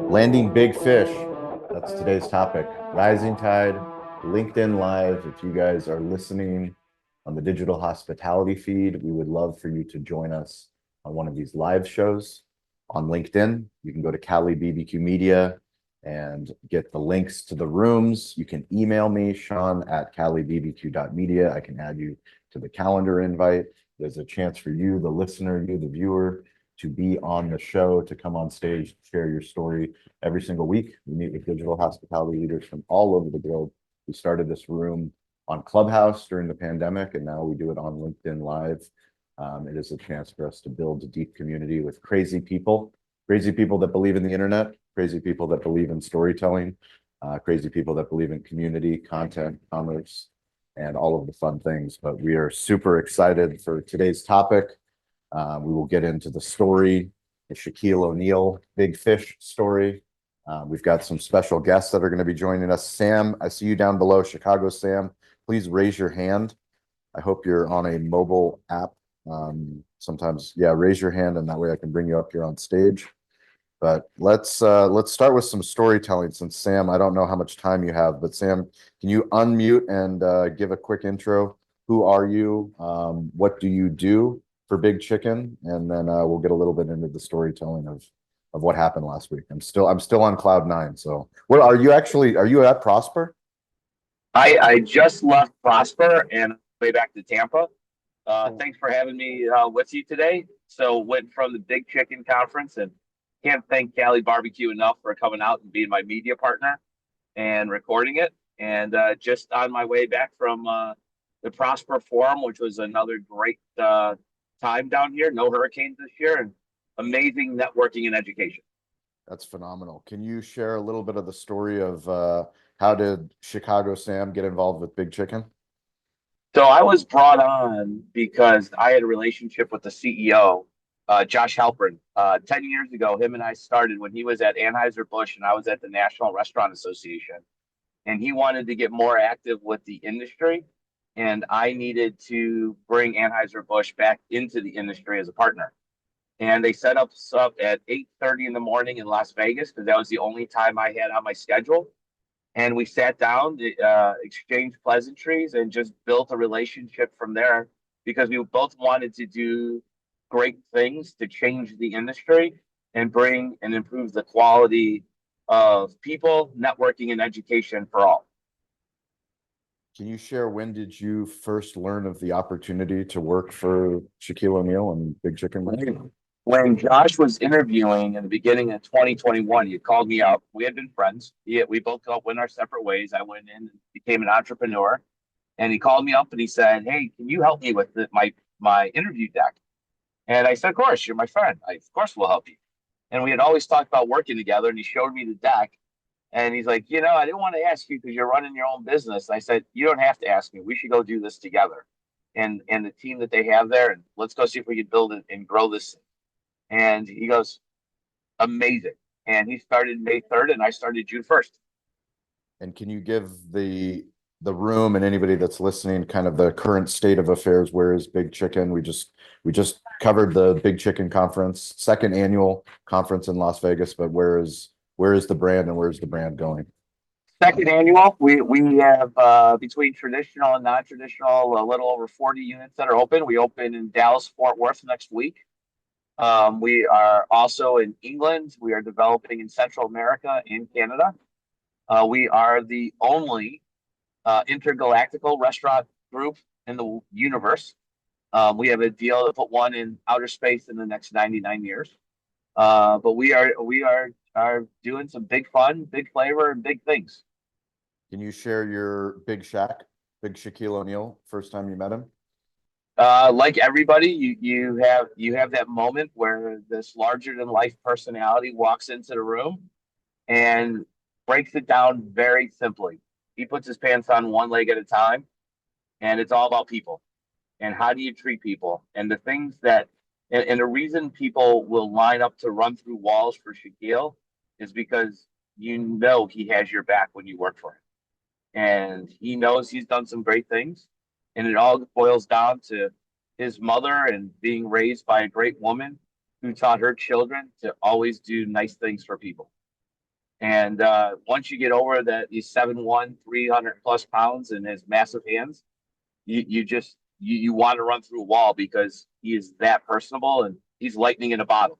Landing big fish. That's today's topic. Rising tide, LinkedIn Live. If you guys are listening on the digital hospitality feed, we would love for you to join us on one of these live shows on LinkedIn. You can go to Cali BBQ Media and get the links to the rooms. You can email me, Shawn at calibbq.media. I can add you to the calendar invite. There's a chance for you, the listener, you, the viewer, to be on the show, to come on stage, share your story. Every single week, we meet with digital hospitality leaders from all over the globe. We started this room on Clubhouse during the pandemic, and now we do it on LinkedIn Live. It is a chance for us to build a deep community with crazy people that believe in the internet, crazy people that believe in storytelling, crazy people that believe in community, content, commerce, and all of the fun things. But we are super excited for today's topic. We will get into the story, the Shaquille O'Neal big fish story. We've got some special guests that are going to be joining us. Sam, I see you down below. Chicago Sam, please raise your hand. I hope you're on a mobile app. Sometimes, yeah, raise your hand, and that way I can bring you up here on stage. But let's start with some storytelling. Since Sam, I don't know how much time you have, but Sam, can you unmute and give a quick intro? Who are you? What do you do for Big Chicken? And then we'll get a little bit into the storytelling of what happened last week. I'm still on cloud nine. So where are you actually? Are you at Prosper? I just left Prosper and way back to Tampa. Thanks for having me with you today. So went from the Big Chicken Conference and can't thank Cali BBQ enough for coming out and being my media partner and recording it. And just on my way back from the Prosper Forum, which was another great time down here. No hurricanes this year and amazing networking and education. That's phenomenal. Can you share a little bit of the story of how did Chicago Sam get involved with Big Chicken? So I was brought on because I had a relationship with the CEO, Josh Halpern. 10 years ago, him and I started when he was at Anheuser-Busch and I was at the National Restaurant Association. And he wanted to get more active with the industry. And I needed to bring Anheuser-Busch back into the industry as a partner. And they set us up at 8:30 in the morning in Las Vegas because that was the only time I had on my schedule. And we sat down, exchanged pleasantries, and just built a relationship from there because we both wanted to do great things to change the industry and bring and improve the quality of people, networking, and education for all. Can you share when did you first learn of the opportunity to work for Shaquille O'Neal and Big Chicken? When Josh was interviewing in the beginning of 2021, he called me up. We had been friends. We both went our separate ways. I went in and became an entrepreneur. And he called me up and he said, "Hey, can you help me with my interview deck?" And I said, "Of course, you're my friend. Of course, we'll help you." And we had always talked about working together. And he showed me the deck. And he's like, I didn't want to ask you because you're running your own business. And I said, "You don't have to ask me. We should go do this together." And the team that they have there, and let's go see if we can build it and grow this. And he goes, "Amazing." And he started May 3rd and I started June 1st. And can you give the room and anybody that's listening kind of the current state of affairs? Where is Big Chicken? We just covered the Big Chicken conference, second annual conference in Las Vegas, but where is the brand and where's the brand going? Second annual, we have between traditional and non-traditional, a little over 40 units that are open. We open in Dallas, Fort Worth next week. We are also in England. We are developing in Central America and Canada. We are the only intergalactical restaurant group in the universe. We have a deal to put one in outer space in the next 99 years. But we are doing some big fun, big flavor, and big things. Can you share your Big Shaquille O'Neal, first time you met him? Like everybody, you have that moment where this larger than life personality walks into the room and breaks it down very simply. He puts his pants on one leg at a time, and it's all about people and how do you treat people and the things that and the reason people will line up to run through walls for Shaquille is because he has your back when you work for him, and he knows he's done some great things. And it all boils down to his mother and being raised by a great woman who taught her children to always do nice things for people. And once you get over that, he's 7'1", 300+ pounds, and his massive hands, you want to run through a wall because he is that personable and he's lightning in a bottle.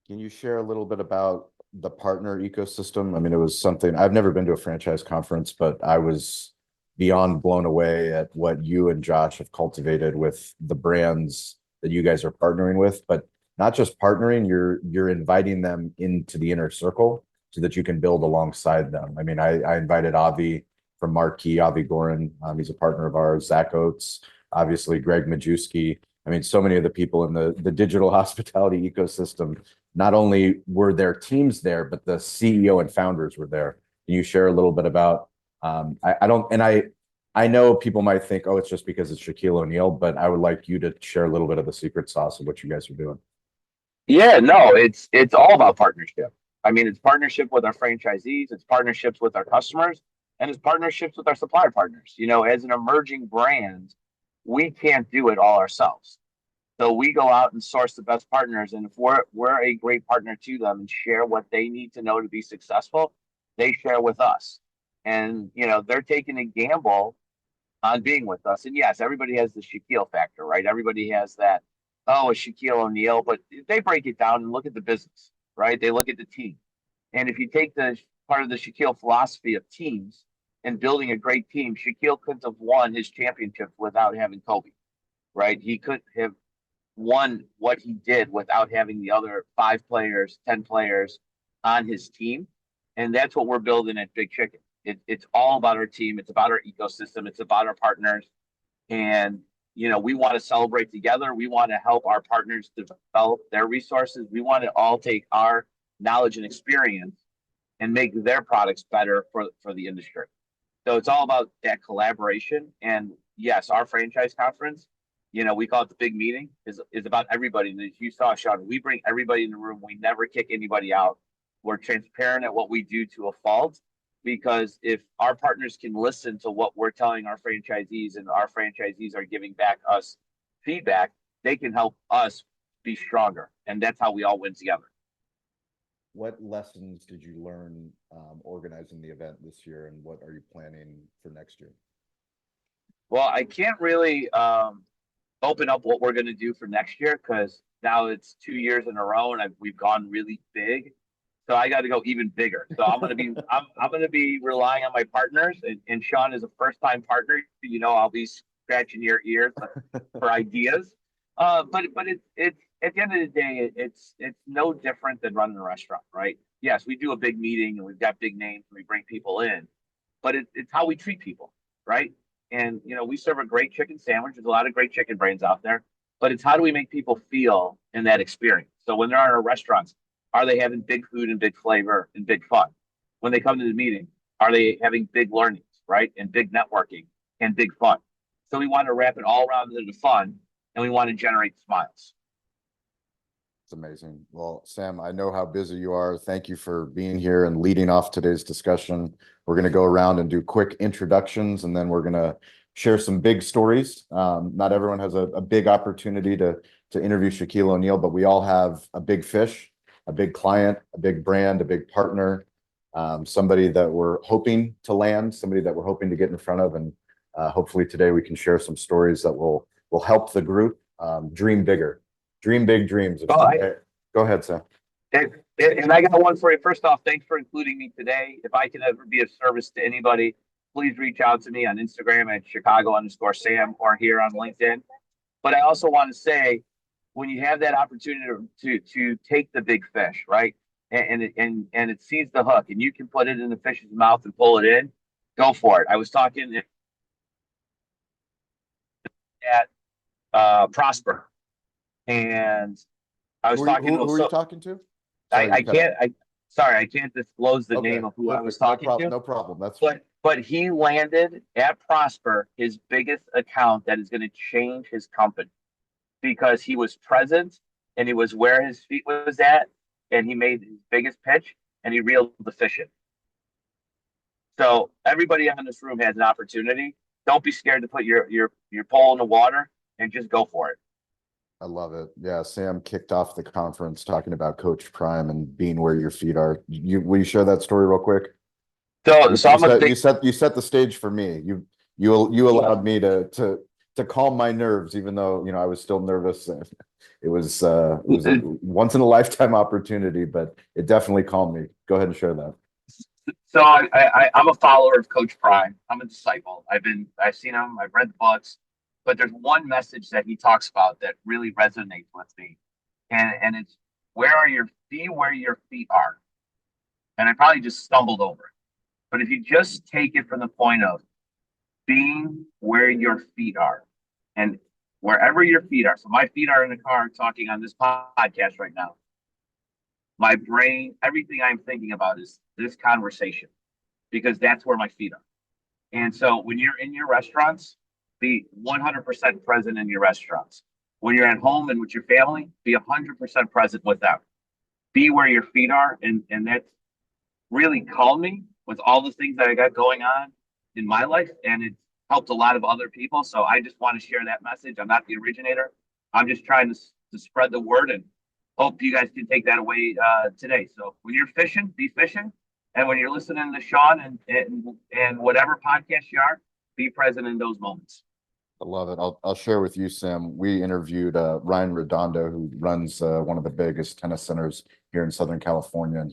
Can you share a little bit about the partner ecosystem? I mean, it was something I've never been to a franchise conference, but I was beyond blown away at what you and Josh have cultivated with the brands that you guys are partnering with, but not just partnering, you're inviting them into the inner circle so that you can build alongside them. I mean, I invited Avi from Marquee, Avi Gorin. He's a partner of ours, Zach Oates, obviously Greg Majewski. I mean, so many of the people in the digital hospitality ecosystem, not only were their teams there, but the CEO and founders were there. Can you share a little bit about, I don't, and I know people might think, oh, it's just because it's Shaquille O'Neal, but I would like you to share a little bit of the secret sauce of what you guys are doing. Yeah, no, it's all about partnership. I mean, it's partnership with our franchisees, it's partnerships with our customers, and it's partnerships with our supplier partners. You know, as an emerging brand, we can't do it all ourselves. So we go out and source the best partners, and if we're a great partner to them and share what they need to know to be successful, they share with us. And you know, they're taking a gamble on being with us. And yes, everybody has the Shaquille factor, right? Everybody has that, oh, a Shaquille O'Neal, but they break it down and look at the business, right? They look at the team. And if you take the part of the Shaquille philosophy of teams and building a great team, Shaquille couldn't have won his championship without having Kobe, right? He couldn't have won what he did without having the other 5 players, 10 players on his team. And that's what we're building at Big Chicken. It's all about our team. It's about our ecosystem. It's about our partners. And, you know, we want to celebrate together. We want to help our partners develop their resources. We want to all take our knowledge and experience and make their products better for the industry. So it's all about that collaboration. And yes, our franchise conference, you know, we call it the big meeting, is about everybody. And as you saw, Shawn, we bring everybody in the room. We never kick anybody out. We're transparent at what we do to a fault, because if our partners can listen to what we're telling our franchisees and our franchisees are giving back us feedback, they can help us be stronger. And that's how we all win together. What lessons did you learn organizing the event this year, and what are you planning for next year? Well, I can't really open up what we're going to do for next year because now it's 2 years in a row and we've gone really big. So I got to go even bigger. So I'm going to be I'm going to be relying on my partners, and Shawn is a first time partner. You know, I'll be scratching your ears for ideas. But it's at the end of the day, it's no different than running a restaurant, right? Yes, we do a big meeting and we've got big names and we bring people in, but it's how we treat people, right? And you know, we serve a great chicken sandwich. There's a lot of great chicken brands out there, but it's how do we make people feel in that experience? So when they're in our restaurants, are they having big food and big flavor and big fun? When they come to the meeting, are they having big learnings, right? And big networking and big fun? So we want to wrap it all around into the fun, and we want to generate smiles. It's amazing. Well, Sam, I know how busy you are. Thank you for being here and leading off today's discussion. We're going to go around and do quick introductions, and then we're going to share some big stories. Not everyone has a big opportunity to interview Shaquille O'Neal, but we all have a big fish, a big client, a big brand, a big partner, somebody that we're hoping to land, somebody that we're hoping to get in front of. And hopefully today we can share some stories that will help the group dream bigger. Dream big dreams. Go ahead, Sam. And I got one for you. First off, thanks for including me today. If I can ever be of service to anybody, please reach out to me on Instagram at Chicago_Sam or here on LinkedIn. But I also want to say, when you have that opportunity to take the big fish, right, and it sees the hook, and you can put it in the fish's mouth and pull it in, go for it. I was talking at Prosper. And I was talking to who are you talking to? Sorry, I can't disclose the name of who I was talking to. No problem. That's but he landed at Prosper his biggest account that is going to change his company, because he was present and he was where his feet was at, and he made his biggest pitch and he reeled the fish in. So everybody in this room has an opportunity. Don't be scared to put your pole in the water and just go for it. I love it. Yeah, Sam kicked off the conference talking about Coach Prime and being where your feet are. Will you share that story real quick? So I'm a big. You set the stage for me. You allowed me to calm my nerves, even though I was still nervous. It was a once in a lifetime opportunity, but it definitely calmed me. Go ahead and share that. So I'm a follower of Coach Prime. I'm a disciple. I've seen him. I've read the books, but there's one message that he talks about that really resonates with me, and it's be where your feet are. And I probably just stumbled over it, but if you just take it from the point of being where your feet are, and wherever your feet are. So my feet are in the car talking on this podcast right now. My brain, everything I'm thinking about is this conversation because that's where my feet are. And so when you're in your restaurants, be 100% present in your restaurants. When you're at home and with your family, be 100% present with them. Be where your feet are. And that's really calmed me with all the things that I got going on in my life. And it's helped a lot of other people. So I just want to share that message. I'm not the originator. I'm just trying to spread the word and hope you guys can take that away today. So when you're fishing, be fishing. And when you're listening to Shawn and whatever podcast you are, be present in those moments. I love it. I'll share with you, Sam. We interviewed Ryan Redondo, who runs one of the biggest tennis centers here in Southern California, and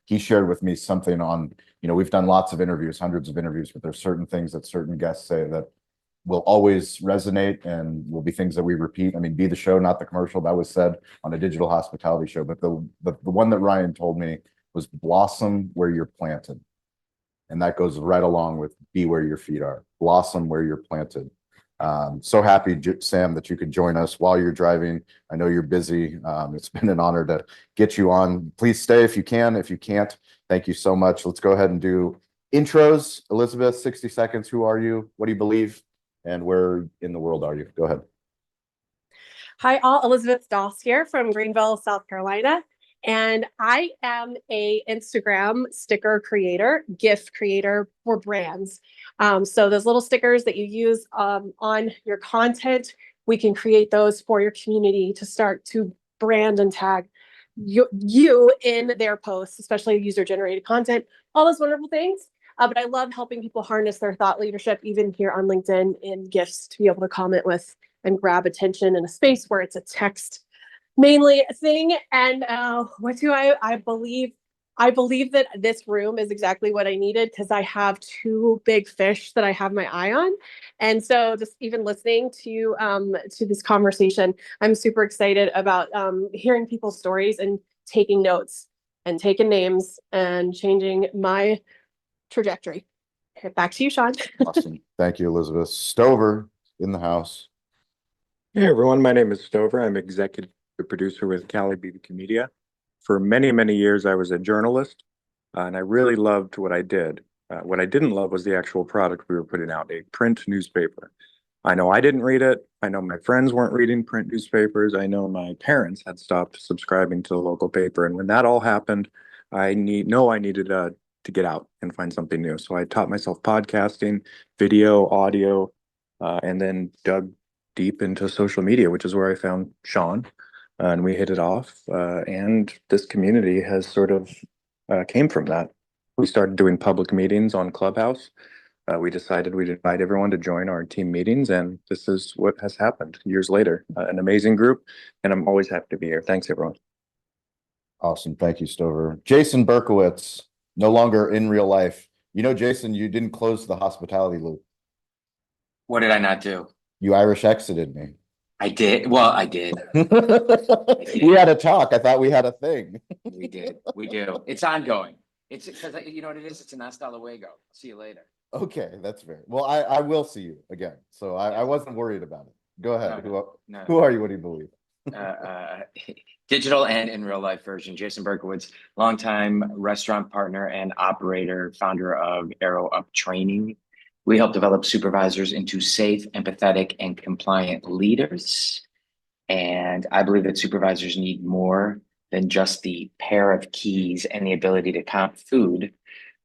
he shared with me something on, we've done lots of interviews, hundreds of interviews, but there's certain things that certain guests say that will always resonate and will be things that we repeat. I mean, be the show, not the commercial. That was said on a digital hospitality show, but the one that Ryan told me was blossom where you're planted. And that goes right along with be where your feet are. Blossom where you're planted. So happy, Sam, that you could join us while you're driving. I know you're busy. It's been an honor to get you on. Please stay if you can. If you can't, thank you so much. Let's go ahead and do intros. Elizabeth, 60 seconds. Who are you? What do you believe? And where in the world are you? Go ahead. Hi, all. Elizabeth Doss here from Greenville, South Carolina. And I am a Instagram sticker creator, gift creator for brands. So those little stickers that you use on your content, we can create those for your community to start to brand and tag you in their posts, especially user-generated content, all those wonderful things. But I love helping people harness their thought leadership, even here on LinkedIn, in gifts to be able to comment with and grab attention in a space where it's a text mainly thing. And what do I believe? I believe that this room is exactly what I needed because I have two big fish that I have my eye on. And so just even listening to this conversation, I'm super excited about hearing people's stories and taking notes and taking names and changing my trajectory. Back to you, Shawn. Awesome. Thank you, Elizabeth. Stover in the house. Hey everyone, my name is Stover. I'm executive producer with Cali BBQ Media. For many, many years, I was a journalist, and I really loved what I did. What I didn't love was the actual product we were putting out, a print newspaper. I know I didn't read it. I know my friends weren't reading print newspapers. I know my parents had stopped subscribing to the local paper. And when that all happened, I needed to get out and find something new. So I taught myself podcasting, video, audio, and then dug deep into social media, which is where I found Shawn, and we hit it off. And this community has sort of came from that. We started doing public meetings on Clubhouse. We decided we'd invite everyone to join our team meetings, and this is what has happened years later. An amazing group, and I'm always happy to be here. Thanks, everyone. Awesome. Thank you, Stover. Jason Berkowitz, no longer in real life. Jason, you didn't close the hospitality loop. What did I not do? You Irish exited me. I did. Well, I did. We had a talk. I thought we had a thing. We did. We do. It's ongoing. It's because you know what it is? It's an hasta luego. See you later. Okay, that's fair. Well, I will see you again. So I wasn't worried about it. Go ahead. Who are you? What do you believe? Digital and in real life version. Jason Berkowitz, longtime restaurant partner and operator, founder of Arrow Up Training. We help develop supervisors into safe, empathetic, and compliant leaders. And I believe that supervisors need more than just the pair of keys and the ability to count food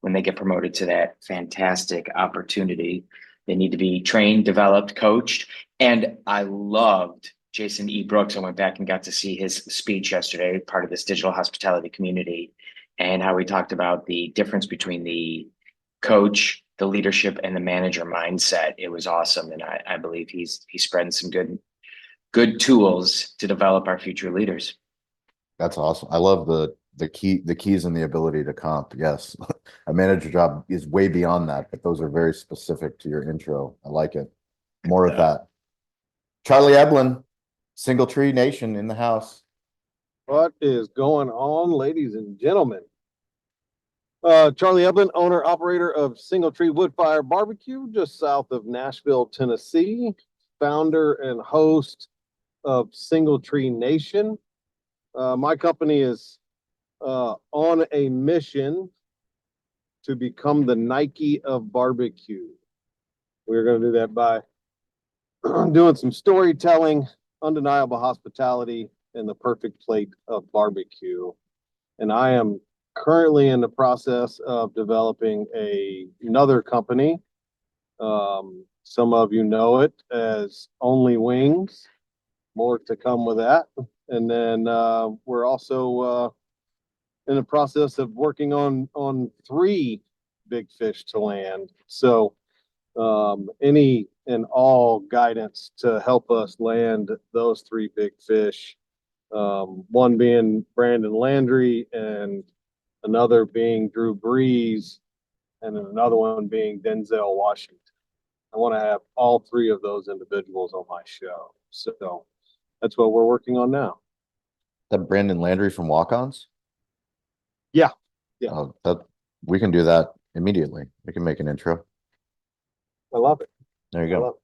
when they get promoted to that fantastic opportunity. They need to be trained, developed, coached. And I loved Jason E. Brooks. I went back and got to see his speech yesterday, part of this digital hospitality community, and how we talked about the difference between the coach, the leadership, and the manager mindset. It was awesome. And I believe he's spreading some good tools to develop our future leaders. That's awesome. I love the keys and the ability to comp. Yes. A manager job is way beyond that, but those are very specific to your intro. I like it. More of that. Charlie Eblin, Single Tree Nation in the house. What is going on, ladies and gentlemen? Charlie Eblin, owner, operator of Single Tree Woodfire Barbecue, just south of Nashville, Tennessee, founder and host of Single Tree Nation. My company is on a mission to become the Nike of barbecue. We're going to do that by doing some storytelling, undeniable hospitality, and the perfect plate of barbecue. And I am currently in the process of developing another company. Some of you know it as Only Wings. More to come with that. And then we're also in the process of working on 3 big fish to land. So any and all guidance to help us land those 3 big fish, one being Brandon Landry and another being Drew Brees, and then another one being Denzel Washington. I want to have all 3 of those individuals on my show. So that's what we're working on now. That Brandon Landry from Walk-Ons? Yeah. We can do that immediately. We can make an intro. I love it. There you go.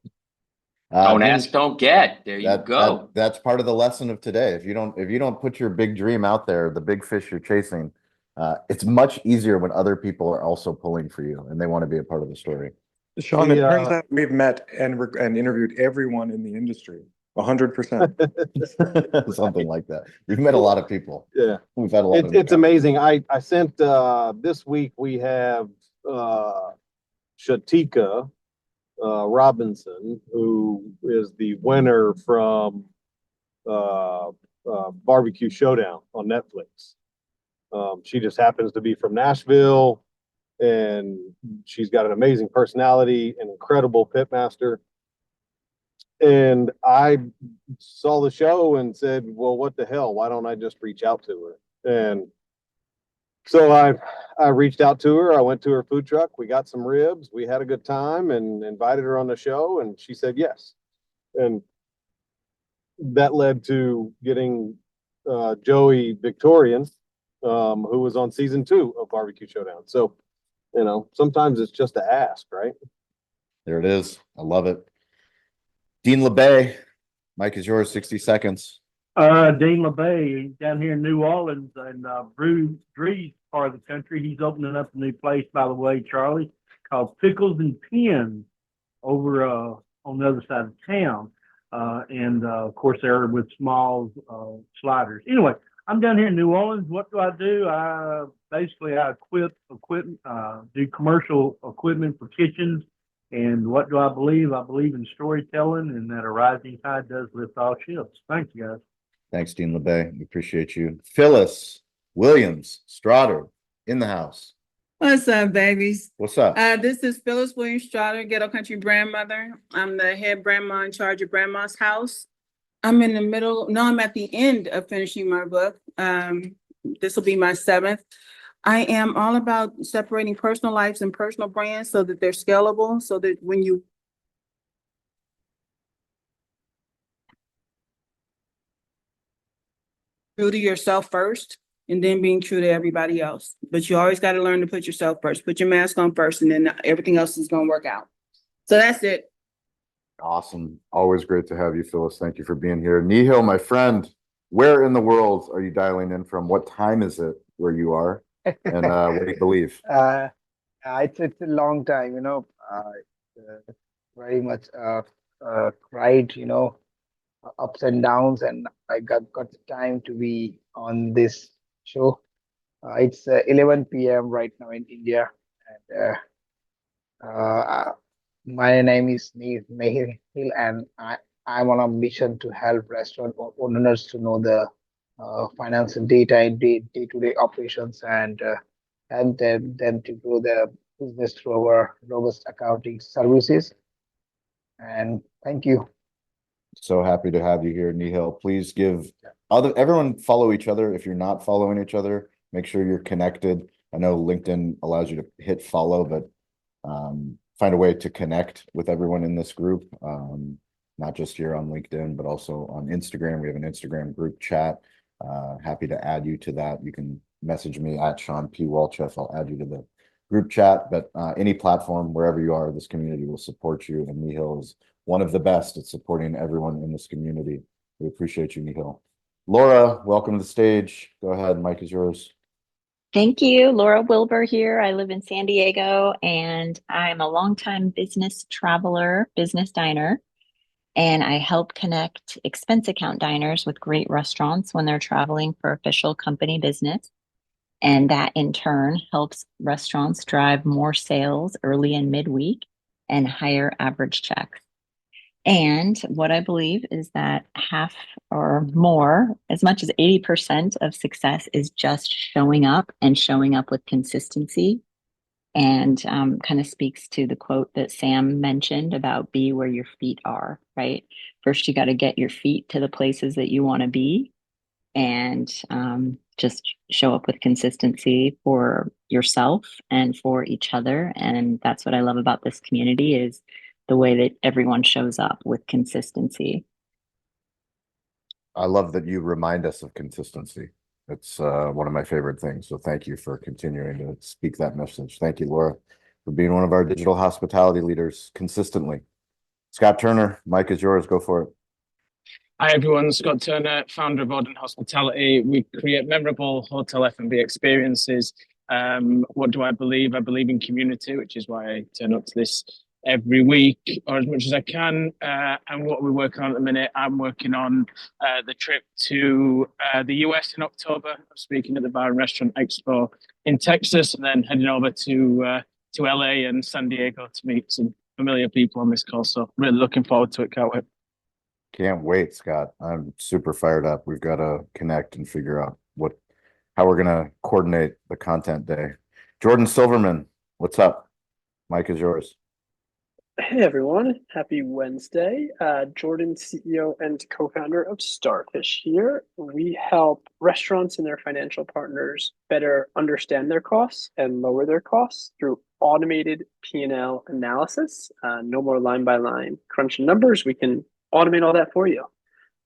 Don't ask, don't get. There you go. That's part of the lesson of today. If you don't put your big dream out there, the big fish you're chasing, it's much easier when other people are also pulling for you and they want to be a part of the story. Shawn, it turns out we've met and interviewed everyone in the industry. 100%. Something like that. We've met a lot of people. Yeah. We've had a lot. It's amazing. I sent this week we have Shatika Robinson, who is the winner from Barbecue Showdown on Netflix. She just happens to be from Nashville, and she's got an amazing personality, an incredible pitmaster. And I saw the show and said, well, what the hell? Why don't I just reach out to her? And so I reached out to her. I went to her food truck. We got some ribs. We had a good time and invited her on the show. And she said yes. And that led to getting Joey Victorian, who was on season 2 of Barbecue Showdown. So, sometimes it's just to ask, right? There it is. I love it. Dean LeBay, Mike is yours, 60 seconds. Dean LeBay down here in New Orleans and Breeze part of the country. He's opening up a new place, by the way, Charlie, called Pickles and Pins over on the other side of town. And of course, they're with small sliders. Anyway, I'm down here in New Orleans. What do? I equip equipment, do commercial equipment for kitchens. And what do I believe? I believe in storytelling and that a rising tide does lift all ships. Thanks, guys. Thanks, Dean LeBay. We appreciate you. Phyllis Williams Strotter in the house. What's up, babies? What's up? This is Phyllis Williams Strotter, Ghetto Country Grandmother. I'm the head grandma in charge of Grandma's house. I'm at the end of finishing my book. This will be my 7th. I am all about separating personal lives and personal brands so that they're scalable, so that when you true to yourself first and then being true to everybody else. But you always got to learn to put yourself first. Put your mask on first, and then everything else is going to work out. So that's it. Awesome. Always great to have you, Phyllis. Thank you for being here. Nihil, my friend, where in the world are you dialing in from? What time is it where you are? And what do you believe? It's a long time, very much cried, ups and downs, and I got the time to be on this show. It's 11 p.m. right now in India, and my name is Nihil, and I'm on a mission to help restaurant owners to know the financial data in day-to-day operations and help them to grow their business through our robust accounting services. And thank you. So happy to have you here, Nihil. Please give everyone follow each other. If you're not following each other, make sure you're connected. I know LinkedIn allows you to hit follow, but find a way to connect with everyone in this group. Not just here on LinkedIn, but also on Instagram. We have an Instagram group chat. Happy to add you to that. You can message me at Shawn P. Walchef. I'll add you to the group chat, but any platform, wherever you are, this community will support you. And Nihil is one of the best at supporting everyone in this community. We appreciate you, Nihil. Laura, welcome to the stage. Go ahead, mic is yours. Thank you. Laura Wilbur here. I live in San Diego and I'm a longtime business traveler, business diner, and I help connect expense account diners with great restaurants when they're traveling for official company business. And that in turn helps restaurants drive more sales early and midweek and higher average checks. And what I believe is that half or more, as much as 80% of success is just showing up and showing up with consistency. And kind of speaks to the quote that Sam mentioned about be where your feet are, right? First, you got to get your feet to the places that you want to be and just show up with consistency for yourself and for each other. And that's what I love about this community is the way that everyone shows up with consistency. I love that you remind us of consistency. It's one of my favorite things. So thank you for continuing to speak that message. Thank you, Laura, for being one of our digital hospitality leaders consistently. Scott Turner, mic is yours. Go for it. Hi everyone, Scott Turner, founder of Modern Hospitality. We create memorable hotel F&B experiences. What do I believe? I believe in community, which is why I turn up to this every week or as much as I can. And what we're working on at the minute, I'm working on the trip to the US in October. I'm speaking at the Bar and Restaurant Expo in Texas, and then heading over to LA and San Diego to meet some familiar people on this call. So really looking forward to it. Can't wait. Can't wait, Scott. I'm super fired up. We've got to connect and figure out how we're gonna coordinate the content day. Jordan Silverman, what's up? Mike is yours. Hey everyone, happy Wednesday. Jordan, CEO and co-founder of Starfish here. We help restaurants and their financial partners better understand their costs and lower their costs through automated P&L analysis. No more line by line crunching numbers. We can automate all that for you.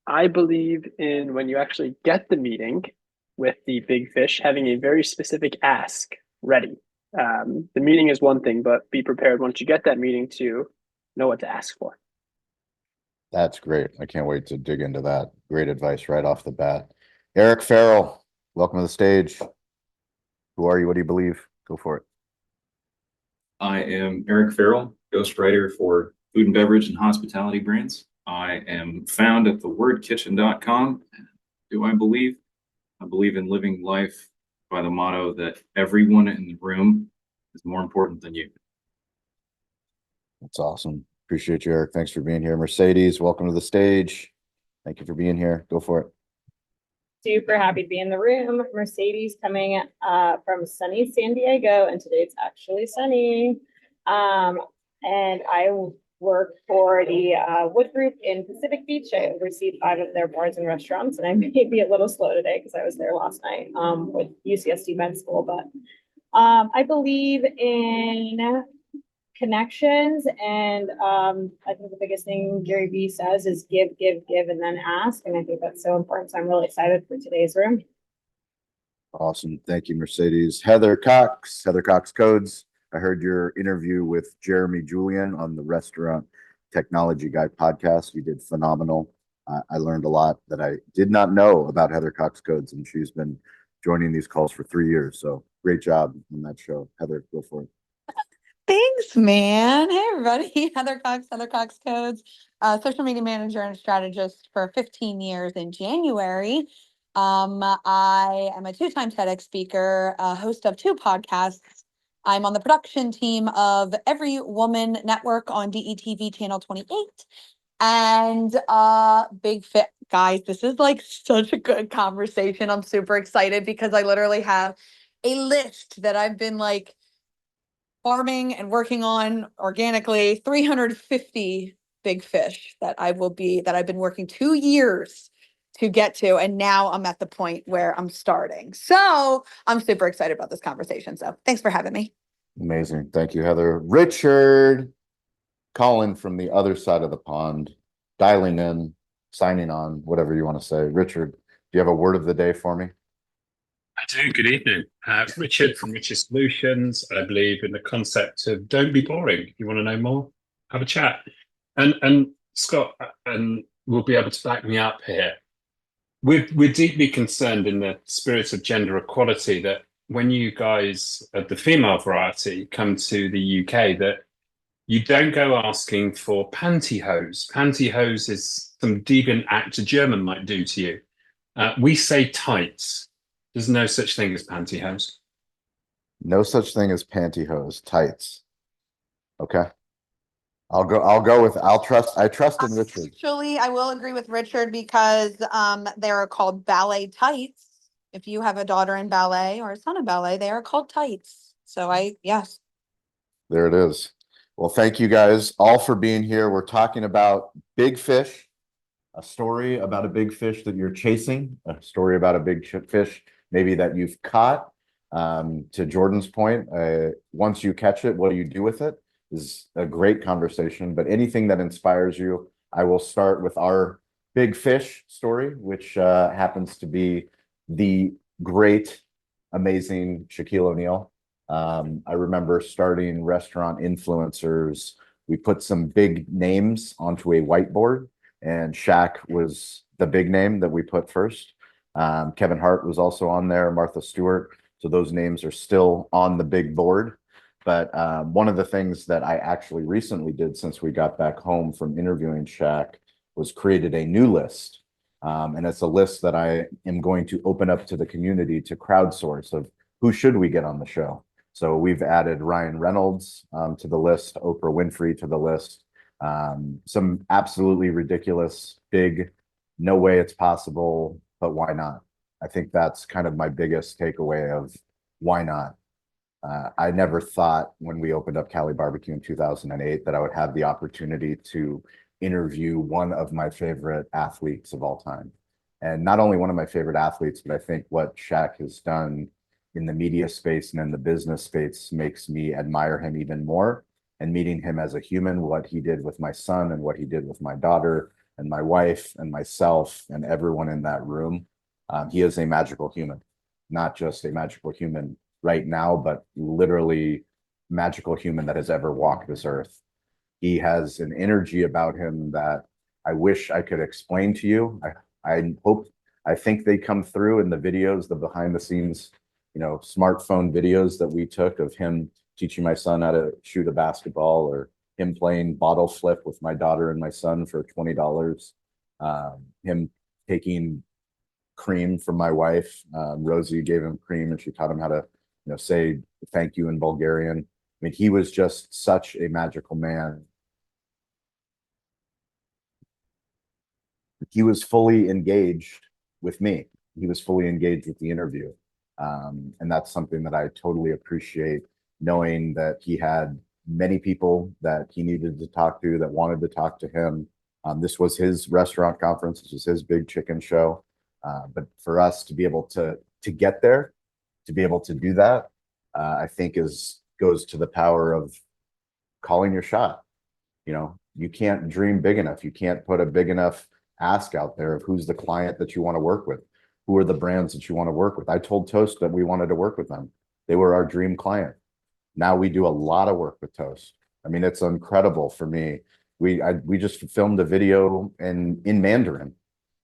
I believe in when you actually get the meeting with the big fish, having a very specific ask ready. The meeting is one thing, but be prepared once you get that meeting to know what to ask for. That's great. I can't wait to dig into that. Great advice right off the bat. Eric Farrell, welcome to the stage. Who are you? What do you believe? Go for it. I am Eric Farrell, ghostwriter for food and beverage and hospitality brands. I am found at thewordkitchen.com. Do I believe? I believe in living life by the motto that everyone in the room is more important than you. That's awesome. Appreciate you, Eric. Thanks for being here. Mercedes, welcome to the stage. Thank you for being here. Go for it. Super happy to be in the room. Mercedes coming from sunny San Diego, and today it's actually sunny. And I work for the Wood Group in Pacific Beach. I oversee 5 of their bars and restaurants, and I may be a little slow today because I was there last night with UCSD Med School. But I believe in connections, and I think the biggest thing Gary Vee says is give, and then ask. And I think that's so important. So I'm really excited for today's room. Awesome. Thank you, Mercedes. Heather Cox Codes. I heard your interview with Jeremy Julian on the Restaurant Technology Guy podcast. You did phenomenal. I learned a lot that I did not know about Heather Cox Codes, and she's been joining these calls for 3 years. So great job on that show. Heather, go for it. Thanks, man. Hey, everybody. Heather Cox Codes, social media manager and strategist for 15 years in January. I am a 2-time TEDx speaker, host of 2 podcasts. I'm on the production team of Every Woman Network on DETV Channel 28. And big fit guys, this is like such a good conversation. I'm super excited because I literally have a list that I've been like farming and working on organically, 350 big fish that I've been working 2 years to get to. And now I'm at the point where I'm starting. So I'm super excited about this conversation. So thanks for having me. Amazing. Thank you, Heather. Richard, calling from the other side of the pond, dialing in, signing on, whatever you want to say. Richard, do you have a word of the day for me? I do. Good evening. Richard from Richard Solutions. I believe in the concept of don't be boring. You want to know more? Have a chat. And Scott and will be able to back me up here. We're deeply concerned in the spirit of gender equality that when you guys of the female variety come to the UK, that you don't go asking for pantyhose. Pantyhose is some deviant act a German might do to you. We say tights. There's no such thing as pantyhose. No such thing as pantyhose, tights. Okay. I trust in Richard. Actually, I will agree with Richard because they are called ballet tights. If you have a daughter in ballet or a son in ballet, they are called tights. So yes. There it is. Well, thank you guys all for being here. We're talking about big fish, a story about a big fish that you're chasing, a story about a big fish maybe that you've caught. To Jordan's point, once you catch it, what do you do with it? Is a great conversation, but anything that inspires you, I will start with our big fish story, which happens to be the great, amazing Shaquille O'Neal. I remember starting restaurant influencers. We put some big names onto a whiteboard, and Shaq was the big name that we put first. Kevin Hart was also on there, Martha Stewart. So those names are still on the big board. But one of the things that I actually recently did since we got back home from interviewing Shaq was created a new list. And it's a list that I am going to open up to the community to crowdsource of who should we get on the show. So we've added Ryan Reynolds to the list, Oprah Winfrey to the list, some absolutely ridiculous, big, no way it's possible, but why not? I think that's kind of my biggest takeaway of why not? I never thought when we opened up Cali BBQ in 2008 that I would have the opportunity to interview one of my favorite athletes of all time. And not only one of my favorite athletes, but I think what Shaq has done in the media space and in the business space makes me admire him even more. And meeting him as a human, what he did with my son and what he did with my daughter and my wife and myself and everyone in that room, he is a magical human, not just a magical human right now, but literally magical human that has ever walked this earth. He has an energy about him that I wish I could explain to you. I think they come through in the videos, the behind the scenes, smartphone videos that we took of him teaching my son how to shoot a basketball, or him playing bottle flip with my daughter and my son for $20. Him taking cream from my wife. Rosie gave him cream and she taught him how to say thank you in Bulgarian. I mean, he was just such a magical man. He was fully engaged with me. He was fully engaged with the interview. And that's something that I totally appreciate, knowing that he had many people that he needed to talk to, that wanted to talk to him. This was his restaurant conference. This was his big chicken show. But for us to be able to get there, to be able to do that, I think goes to the power of calling your shot. You can't dream big enough. You can't put a big enough ask out there of who's the client that you want to work with. Who are the brands that you want to work with? I told Toast that we wanted to work with them. They were our dream client. Now we do a lot of work with Toast. I mean, it's incredible for me. We just filmed a video in Mandarin.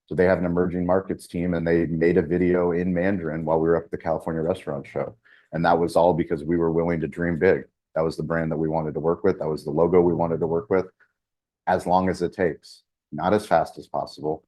So they have an emerging markets team, and they made a video in Mandarin while we were up at the California Restaurant Show. And that was all because we were willing to dream big. That was the brand that we wanted to work with. That was the logo we wanted to work with. As long as it takes, not as fast as possible,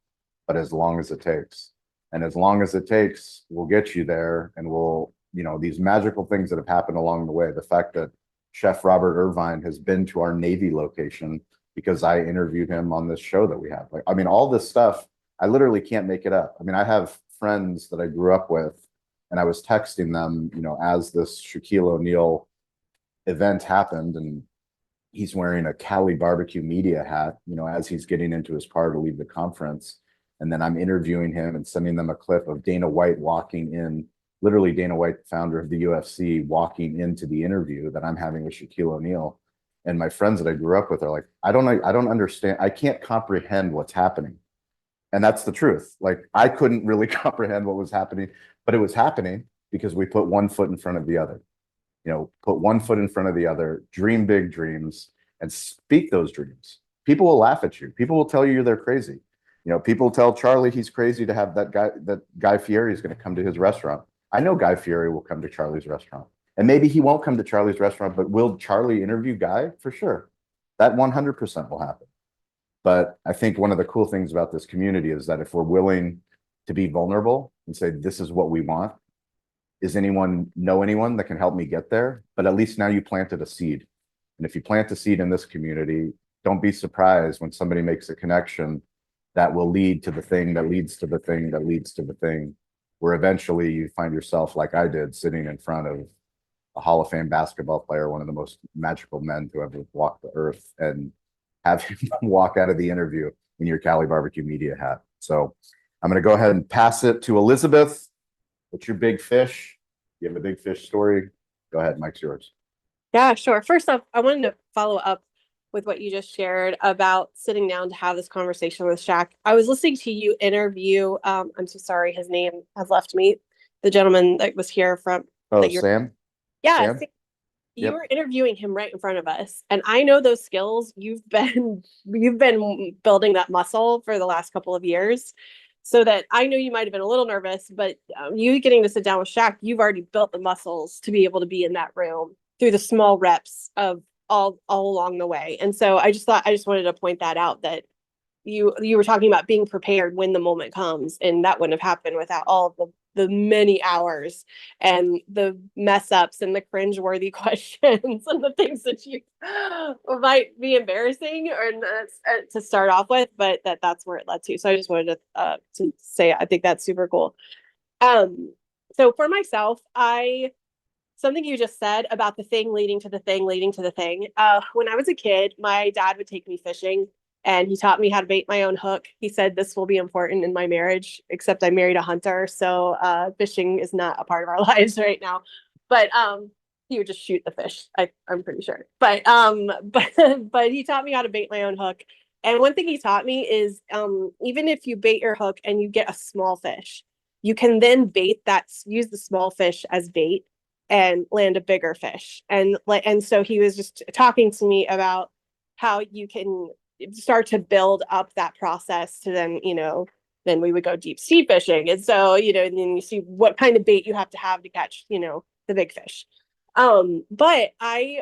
but as long as it takes. And as long as it takes, we'll get you there. And we'll, these magical things that have happened along the way. The fact that Chef Robert Irvine has been to our Navy location because I interviewed him on this show that we have. Like, I mean, all this stuff, I literally can't make it up. I mean, I have friends that I grew up with, and I was texting them, you know, as this Shaquille O'Neal event happened, and he's wearing a Cali BBQ Media hat, you know, as he's getting into his car to leave the conference. And then I'm interviewing him and sending them a clip of Dana White walking in, literally Dana White, founder of the UFC, walking into the interview that I'm having with Shaquille O'Neal. And my friends that I grew up with are like, I don't understand. I can't comprehend what's happening. And that's the truth. Like, I couldn't really comprehend what was happening, but it was happening because we put one foot in front of the other. You know, put one foot in front of the other, dream big dreams, and speak those dreams. People will laugh at you. People will tell you they're crazy. You know, people tell Charlie he's crazy to have that Guy Fieri is going to come to his restaurant. I know Guy Fieri will come to Charlie's restaurant. And maybe he won't come to Charlie's restaurant, but will Charlie interview Guy? For sure. That 100% will happen. But I think one of the cool things about this community is that if we're willing to be vulnerable and say, this is what we want, is anyone know anyone that can help me get there? But at least now you planted a seed. And if you plant a seed in this community, don't be surprised when somebody makes a connection that will lead to the thing that leads to the thing that leads to the thing, where eventually you find yourself, like I did, sitting in front of a Hall of Fame basketball player, one of the most magical men to ever walk the earth, and have him walk out of the interview in your Cali BBQ Media hat. So I'm going to go ahead and pass it to Elizabeth. What's your big fish? You have a big fish story? Go ahead, Mike's yours. Yeah, sure. First off, I wanted to follow up with what you just shared about sitting down to have this conversation with Shaq. I was listening to you interview, I'm so sorry, his name has left me, the gentleman that was here from. Oh, Sam? Yeah, Sam? you Yep. were interviewing him right in front of us, and I know those skills. You've been building that muscle for the last couple of years, so that I know you might have been a little nervous, but you getting to sit down with Shaq, you've already built the muscles to be able to be in that room through the small reps of all along the way. And so I just wanted to point that out, that you were talking about being prepared when the moment comes, and that wouldn't have happened without all of the many hours and the mess ups and the cringeworthy questions and the things that you might be embarrassing or to start off with, but that's where it led to. So I just wanted to say I think that's super cool. So for myself, something you just said about the thing leading to the thing leading to the thing. When I was a kid, my dad would take me fishing, and he taught me how to bait my own hook. He said this will be important in my marriage, except I married a hunter, so fishing is not a part of our lives right now. But he would just shoot the fish. I'm pretty sure. But he taught me how to bait my own hook. And one thing he taught me is even if you bait your hook and you get a small fish, you can then use the small fish as bait and land a bigger fish. And so he was just talking to me about how you can start to build up that process to then we would go deep sea fishing. And so, and then you see what kind of bait you have to catch, the big fish. But and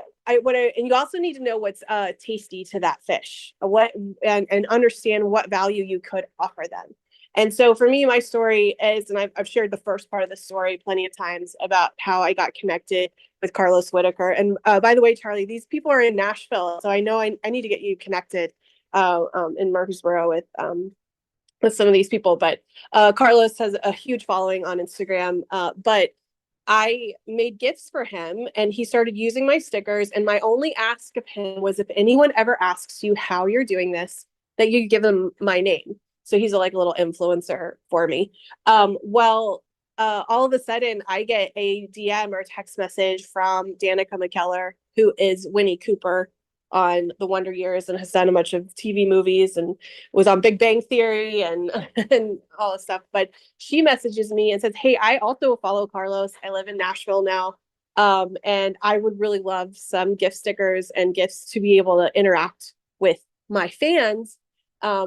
you also need to know what's tasty to that fish, and understand what value you could offer them. And so for me, my story is, and I've shared the first part of the story plenty of times about how I got connected with Carlos Whitaker. And by the way, Charlie, these people are in Nashville, so I know I need to get you connected in Murfreesboro with some of these people. But Carlos has a huge following on Instagram. But I made gifts for him, and he started using my stickers. And my only ask of him was, if anyone ever asks you how you're doing this, that you give them my name. So he's like a little influencer for me. All of a sudden I get a DM or text message from Danica McKellar, who is Winnie Cooper on The Wonder Years and has done a bunch of TV movies and was on Big Bang Theory and all this stuff. But she messages me and says, hey, I also follow Carlos. I live in Nashville now. And I would really love some gift stickers and gifts to be able to interact with my fans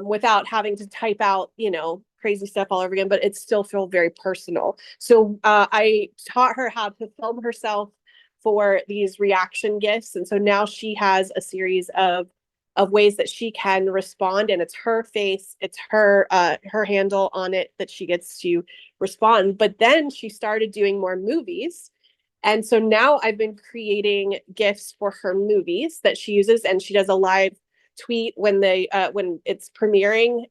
without having to type out, crazy stuff all over again, but it still feel very personal. So I taught her how to film herself for these reaction gifts. And so now she has a series of ways that she can respond, and it's her face, it's her handle on it that she gets to respond. But then she started doing more movies. And so now I've been creating gifts for her movies that she uses, and she does a live tweet when it's premiering.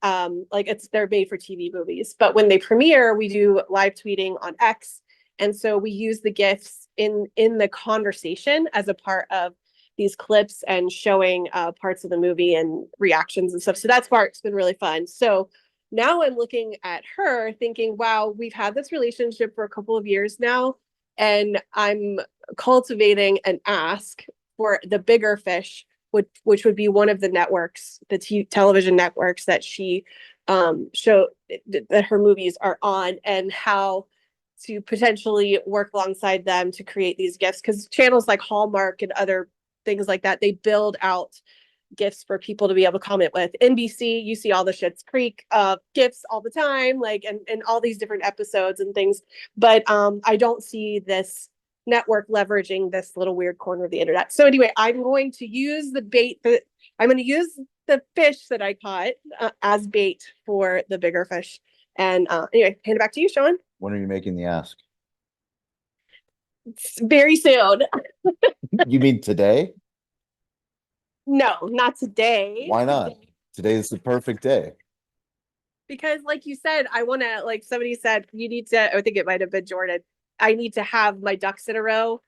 Like they're made for TV movies, but when they premiere, we do live tweeting on X. And so we use the GIFs in the conversation as a part of these clips and showing parts of the movie and reactions and stuff. So that part's been really fun. So now I'm looking at her thinking, wow, we've had this relationship for a couple of years now, and I'm cultivating an ask for the bigger fish, which would be one of the networks, the television networks that she show that her movies are on, and how to potentially work alongside them to create these gifts, because channels like Hallmark and other things like that, they build out gifts for people to be able to comment with. NBC, you see all the Schitt's Creek gifts all the time, like and all these different episodes and things. But I don't see this network leveraging this little weird corner of the internet. So anyway, I'm going to use the fish that I caught as bait for the bigger fish. And anyway, hand it back to you, Shawn. When are you making the ask? Very soon. You mean today? No, not today. Why not? Today is the perfect day. Because like you said, I want to, like somebody said, you need to, I think it might have been Jordan, I need to have my ducks in a row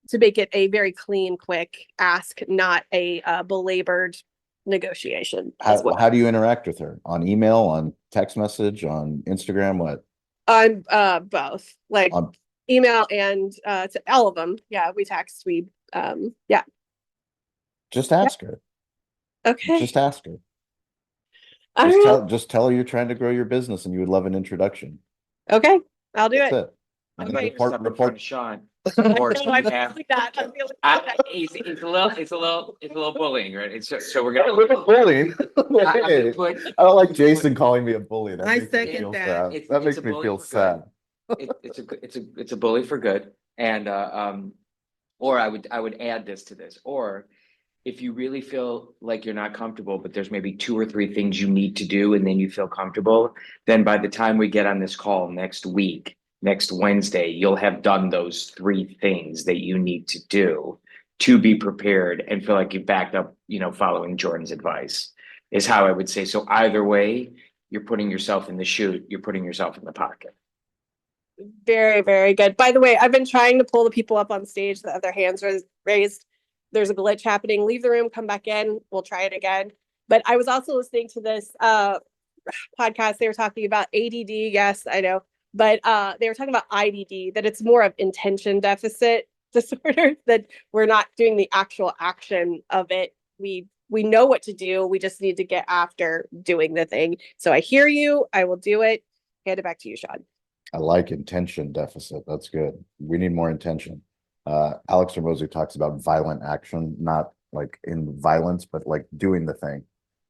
to make it a very clean, quick ask, not a belabored negotiation. How do you interact with her? On email, on text message, on Instagram, what? On both, like email and to all of them. Yeah, we text, yeah. Just ask her. Okay. Just ask her. Just tell her you're trying to grow your business and you would love an introduction. Okay, I'll do That's it. it. Okay. Report Shawn. He's It's a little bullying, right? So we're gonna bullying. I don't like Jason calling me a bully. That I makes me second feel that. sad. That makes me feel sad. It's a bully for good, and or I would add this to this, or if you really feel like you're not comfortable, but there's maybe 2 or 3 things you need to do, and then you feel comfortable, then by the time we get on this call next week, next Wednesday, you'll have done those 3 things that you need to do to be prepared and feel like you've backed up, following Jordan's advice, is how I would say. So either way, you're putting yourself in the chute, you're putting yourself in the pocket. Very, very good. By the way, I've been trying to pull the people up on stage that have their hands raised. There's a glitch happening. Leave the room, come back in. We'll try it again. But I was also listening to this podcast. They were talking about ADD. Yes, I know. But they were talking about IDD, that it's more of intention deficit disorder, that we're not doing the actual action of it. We know what to do. We just need to get after doing the thing. So I hear you. I will do it. Hand it back to you, Shawn. I like intention deficit. That's good. We need more intention. Alex Hormozi talks about violent action, not like in violence, but like doing the thing.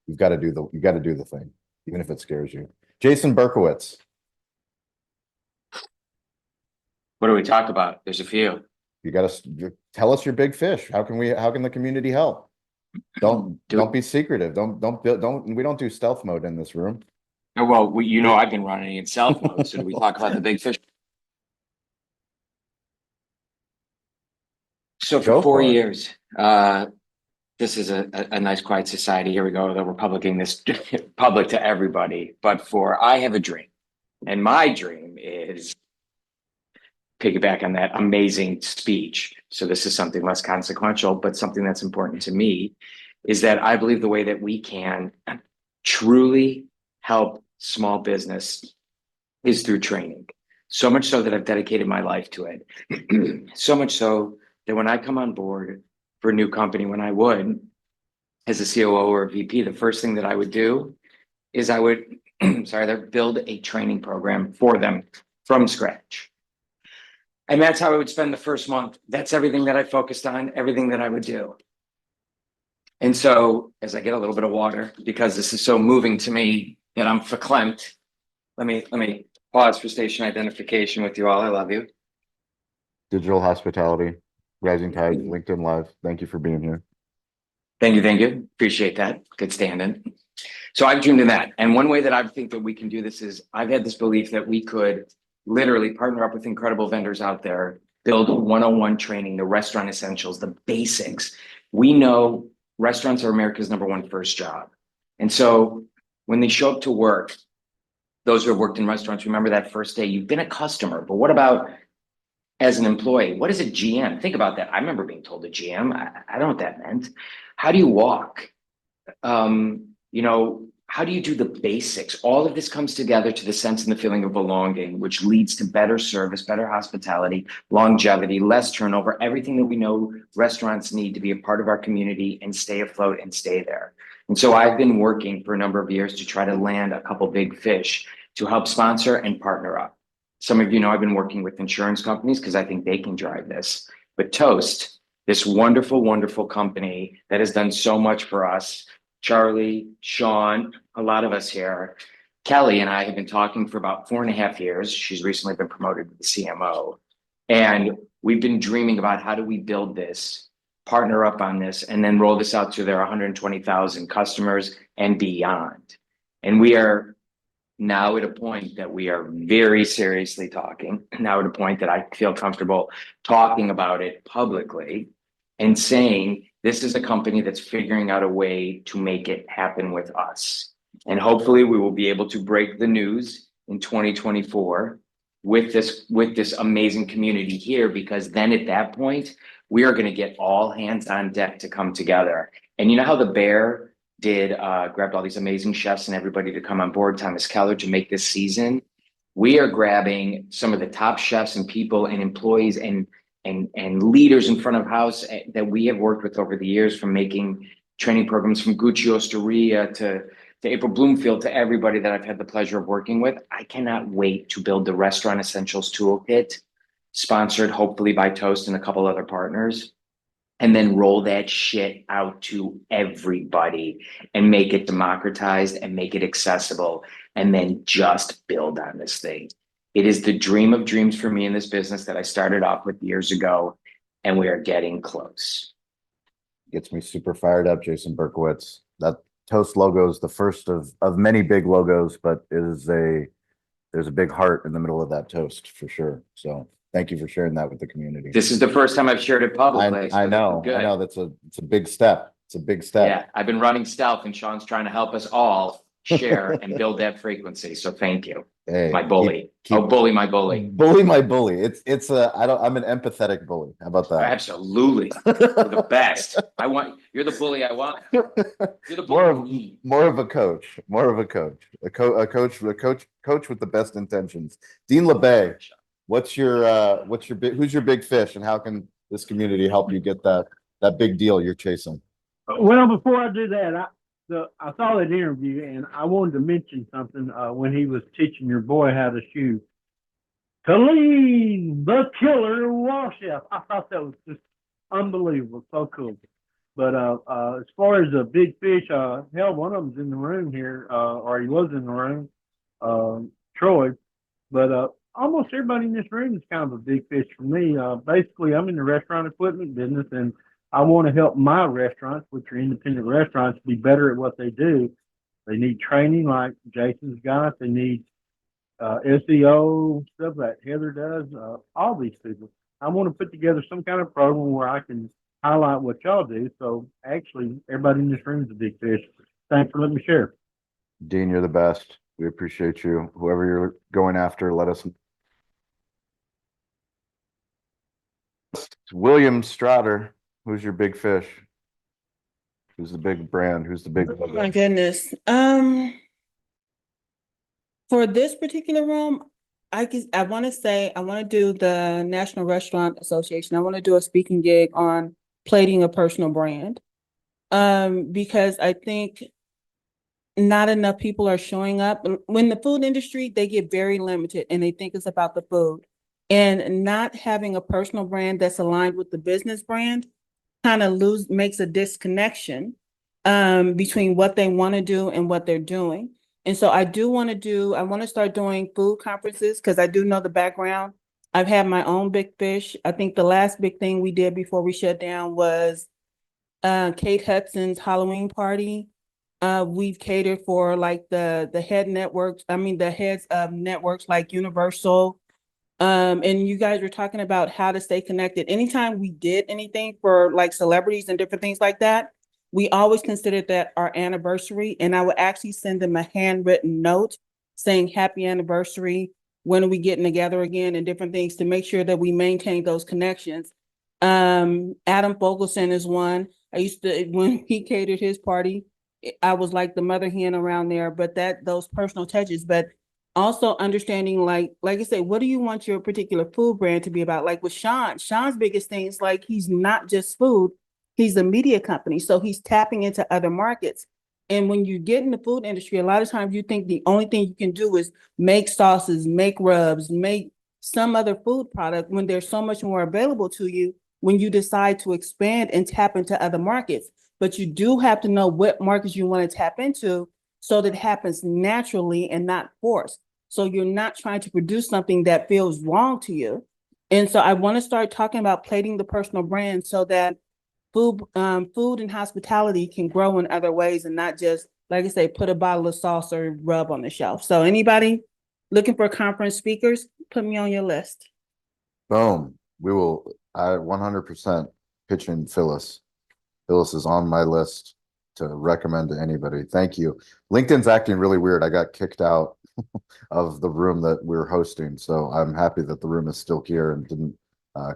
You got to do the thing, even if it scares you. Jason Berkowitz. What do we talk about? There's a few. You got to tell us your big fish. How can the community help? Don't be secretive. We don't do stealth mode in this room. Well, I've been running in stealth mode. So do we talk about the big fish? So for 4 years, this is a nice quiet society. Here we go. That we're publishing this public to everybody. But I have a dream, and my dream is piggyback on that amazing speech. So this is something less consequential, but something that's important to me, is that I believe the way that we can truly help small business is through training. So much so that I've dedicated my life to it. So much so that when I come on board for a new company, when I would, as a COO or a VP, the first thing that I would do is I would, build a training program for them from scratch. And that's how I would spend the first month. That's everything that I focused on, everything that I would do. And so as I get a little bit of water, because this is so moving to me that I'm verklempt, let me pause for station identification with you all. I love you. Digital hospitality, Rising Tide, LinkedIn Live. Thank you for being here. Thank you. Appreciate that. Good stand-in. So I've dreamed of that. And one way that I think that we can do this is I've had this belief that we could literally partner up with incredible vendors out there, build 101 training, the restaurant essentials, the basics. We know restaurants are America's #1 first job. And so when they show up to work, those who have worked in restaurants, remember that first day, you've been a customer, but what about as an employee? What is a GM? Think about that. I remember being told a GM. I don't know what that meant. How do you walk? You know, how do you do the basics? All of this comes together to the sense and the feeling of belonging, which leads to better service, better hospitality, longevity, less turnover, everything that we know restaurants need to be a part of our community and stay afloat and stay there. And so I've been working for a number of years to try to land a couple big fish to help sponsor and partner up. Some of you know I've been working with insurance companies because I think they can drive this. But Toast, this wonderful, wonderful company that has done so much for us, Charlie, Shawn, a lot of us here. Kelly and I have been talking for about 4.5 years. She's recently been promoted to the CMO. And we've been dreaming about how do we build this, partner up on this, and then roll this out to their 120,000 customers and beyond. And we are now at a point that we are very seriously talking, now at a point that I feel comfortable talking about it publicly and saying, this is a company that's figuring out a way to make it happen with us. And hopefully we will be able to break the news in 2024 with this amazing community here, because then at that point, we are going to get all hands on deck to come together. And you know how the Bear did grabbed all these amazing chefs and everybody to come on board, Thomas Keller, to make this season? We are grabbing some of the top chefs and people and employees and leaders in front of house that we have worked with over the years, from making training programs from Gucci Osteria to April Bloomfield, to everybody that I've had the pleasure of working with. I cannot wait to build the Restaurant Essentials Toolkit, sponsored hopefully by Toast and a couple other partners, and then roll that shit out to everybody and make it democratized and make it accessible, and then just build on this thing. It is the dream of dreams for me in this business that I started off with years ago, and we are getting close. Gets me super fired up, Jason Berkowitz. That Toast logo is the first of many big logos, but there's a big heart in the middle of that toast for sure. So thank you for sharing that with the community. This is the first time I've shared it publicly. I know. It's a big step. It's a big step. Yeah, I've been running stealth, and Shawn's trying to help us all share and build that frequency. So thank you. Hey, my bully. Bully my bully. Bully my bully. I'm an empathetic bully. How about that? Absolutely. You're the best. You're the bully I want. You're the bully. More of a coach. A coach with the best intentions. Dean LeBay, who's your big fish, and how can this community help you get that big deal you're chasing? Well, before I do that, I saw that interview, and I wanted to mention something when he was teaching your boy how to shoot. Khalid, the killer, Walchef. I thought that was just unbelievable. So cool. But as far as the big fish, hell, one of them's in the room here, or he was in the room, Troy. But almost everybody in this room is kind of a big fish for me. Basically, I'm in the restaurant equipment business, and I want to help my restaurants, which are independent restaurants, be better at what they do. They need training like Jason's got. They need SEO, stuff that Heather does, all these people. I want to put together some kind of program where I can highlight what y'all do. So actually, everybody in this room is a big fish. Thanks for letting me share. Dean, you're the best. We appreciate you. Whoever you're going after, let us know. William Strader. Who's your big fish? Who's the big brand? Who's the big? Oh my goodness. For this particular room, I want to do the National Restaurant Association. I want to do a speaking gig on plating a personal brand. Because I think not enough people are showing up. When the food industry, they get very limited and they think it's about the food. And not having a personal brand that's aligned with the business brand kind of makes a disconnection between what they want to do and what they're doing. And so I want to start doing food conferences, because I do know the background. I've had my own big fish. I think the last big thing we did before we shut down was Kate Hudson's Halloween party. We've catered for like the heads of networks like Universal. And you guys were talking about how to stay connected. Anytime we did anything for like celebrities and different things like that, we always considered that our anniversary, and I would actually send them a handwritten note saying happy anniversary, when are we getting together again, and different things to make sure that we maintain those connections. Adam Fogelson is one. I used to, when he catered his party, I was like the mother hen around there, but those personal touches, but also understanding, like I said, what do you want your particular food brand to be about? Like with Sean's biggest thing is like, he's not just food, he's a media company. So he's tapping into other markets. And when you get in the food industry, a lot of times you think the only thing you can do is make sauces, make rubs, make some other food product, when there's so much more available to you when you decide to expand and tap into other markets. But you do have to know what markets you want to tap into so that it happens naturally and not forced. So you're not trying to produce something that feels wrong to you. And so I want to start talking about plating the personal brand so that food and hospitality can grow in other ways and not just, like I say, put a bottle of sauce or rub on the shelf. So anybody looking for conference speakers, put me on your list. Boom. We will, I 100% pitch in Phyllis. Phyllis is on my list to recommend to anybody. Thank you. LinkedIn's acting really weird. I got kicked out of the room that we were hosting, so I'm happy that the room is still here and didn't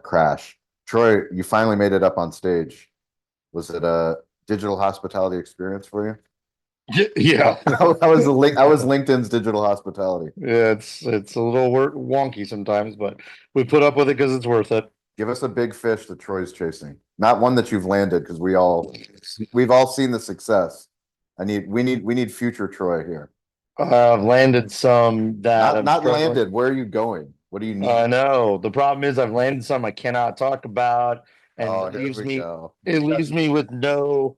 crash. Troy, you finally made it up on stage. Was it a digital hospitality experience for you? Yeah. I was LinkedIn's digital hospitality. Yeah, it's a little wonky sometimes, but we put up with it because it's worth it. Give us a big fish that Troy's chasing. Not one that you've landed, because we've all seen the success. We need future Troy here. I've landed some that not landed. Where are you going? What do you need? I know. The problem is I've landed some I cannot talk about, and Oh, it here leaves we me go. it leaves me with no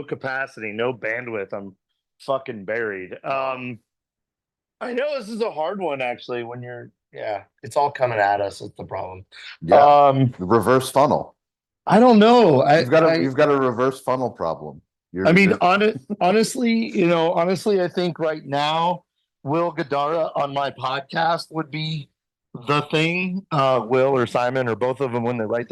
capacity, no bandwidth. I'm fucking buried. I know this is a hard one actually when it's all coming at us. It's the problem. Yeah. The reverse funnel. I don't know. You've got a reverse funnel problem. Honestly, I think right now, Will Gadara on my podcast would be the thing. Will or Simon or both of them, when they write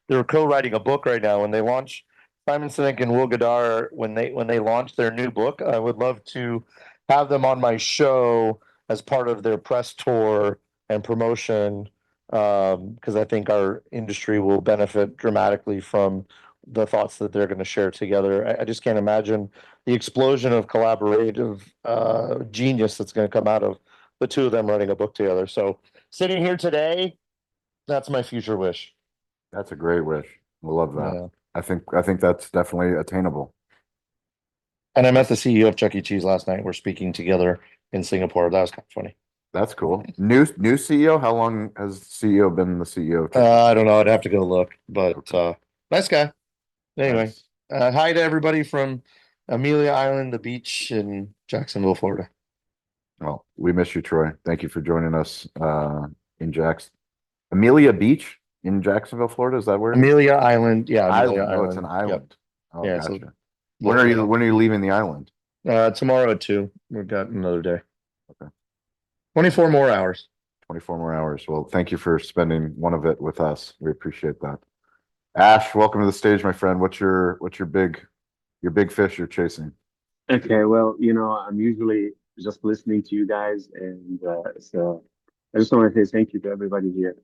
they're co-writing a book right now. When they launch, Simon Sinek and Will Gadara, when they launch their new book, I would love to have them on my show as part of their press tour and promotion, because I think our industry will benefit dramatically from the thoughts that they're going to share together. I just can't imagine the explosion of collaborative genius that's going to come out of the two of them writing a book together. So sitting here today, that's my future wish. That's a great wish. We love that. Yeah. I think that's definitely attainable. And I met the CEO of Chuck E. Cheese last night. We're speaking together in Singapore. That was kind of funny. That's cool. New CEO. How long has the CEO been the CEO? I don't know. I'd have to go look, but nice guy. Anyway, Nice. hi to everybody from Amelia Island, the beach in Jacksonville, Florida. Well, we miss you, Troy. Thank you for joining us in Amelia Beach in Jacksonville, Florida. Is that where? Amelia Island. Yeah, Amelia Island. Oh, it's an Yep. island. Oh, Yeah, gotcha. When are you leaving the island? Tomorrow at 2. We've got another day. Okay. 24 more hours. 24 more hours. Well, thank you for spending one of it with us. We appreciate that. Ash, welcome to the stage, my friend. What's your big fish you're chasing? Okay, well, I'm usually just listening to you guys, and so I just want to say thank you to everybody here.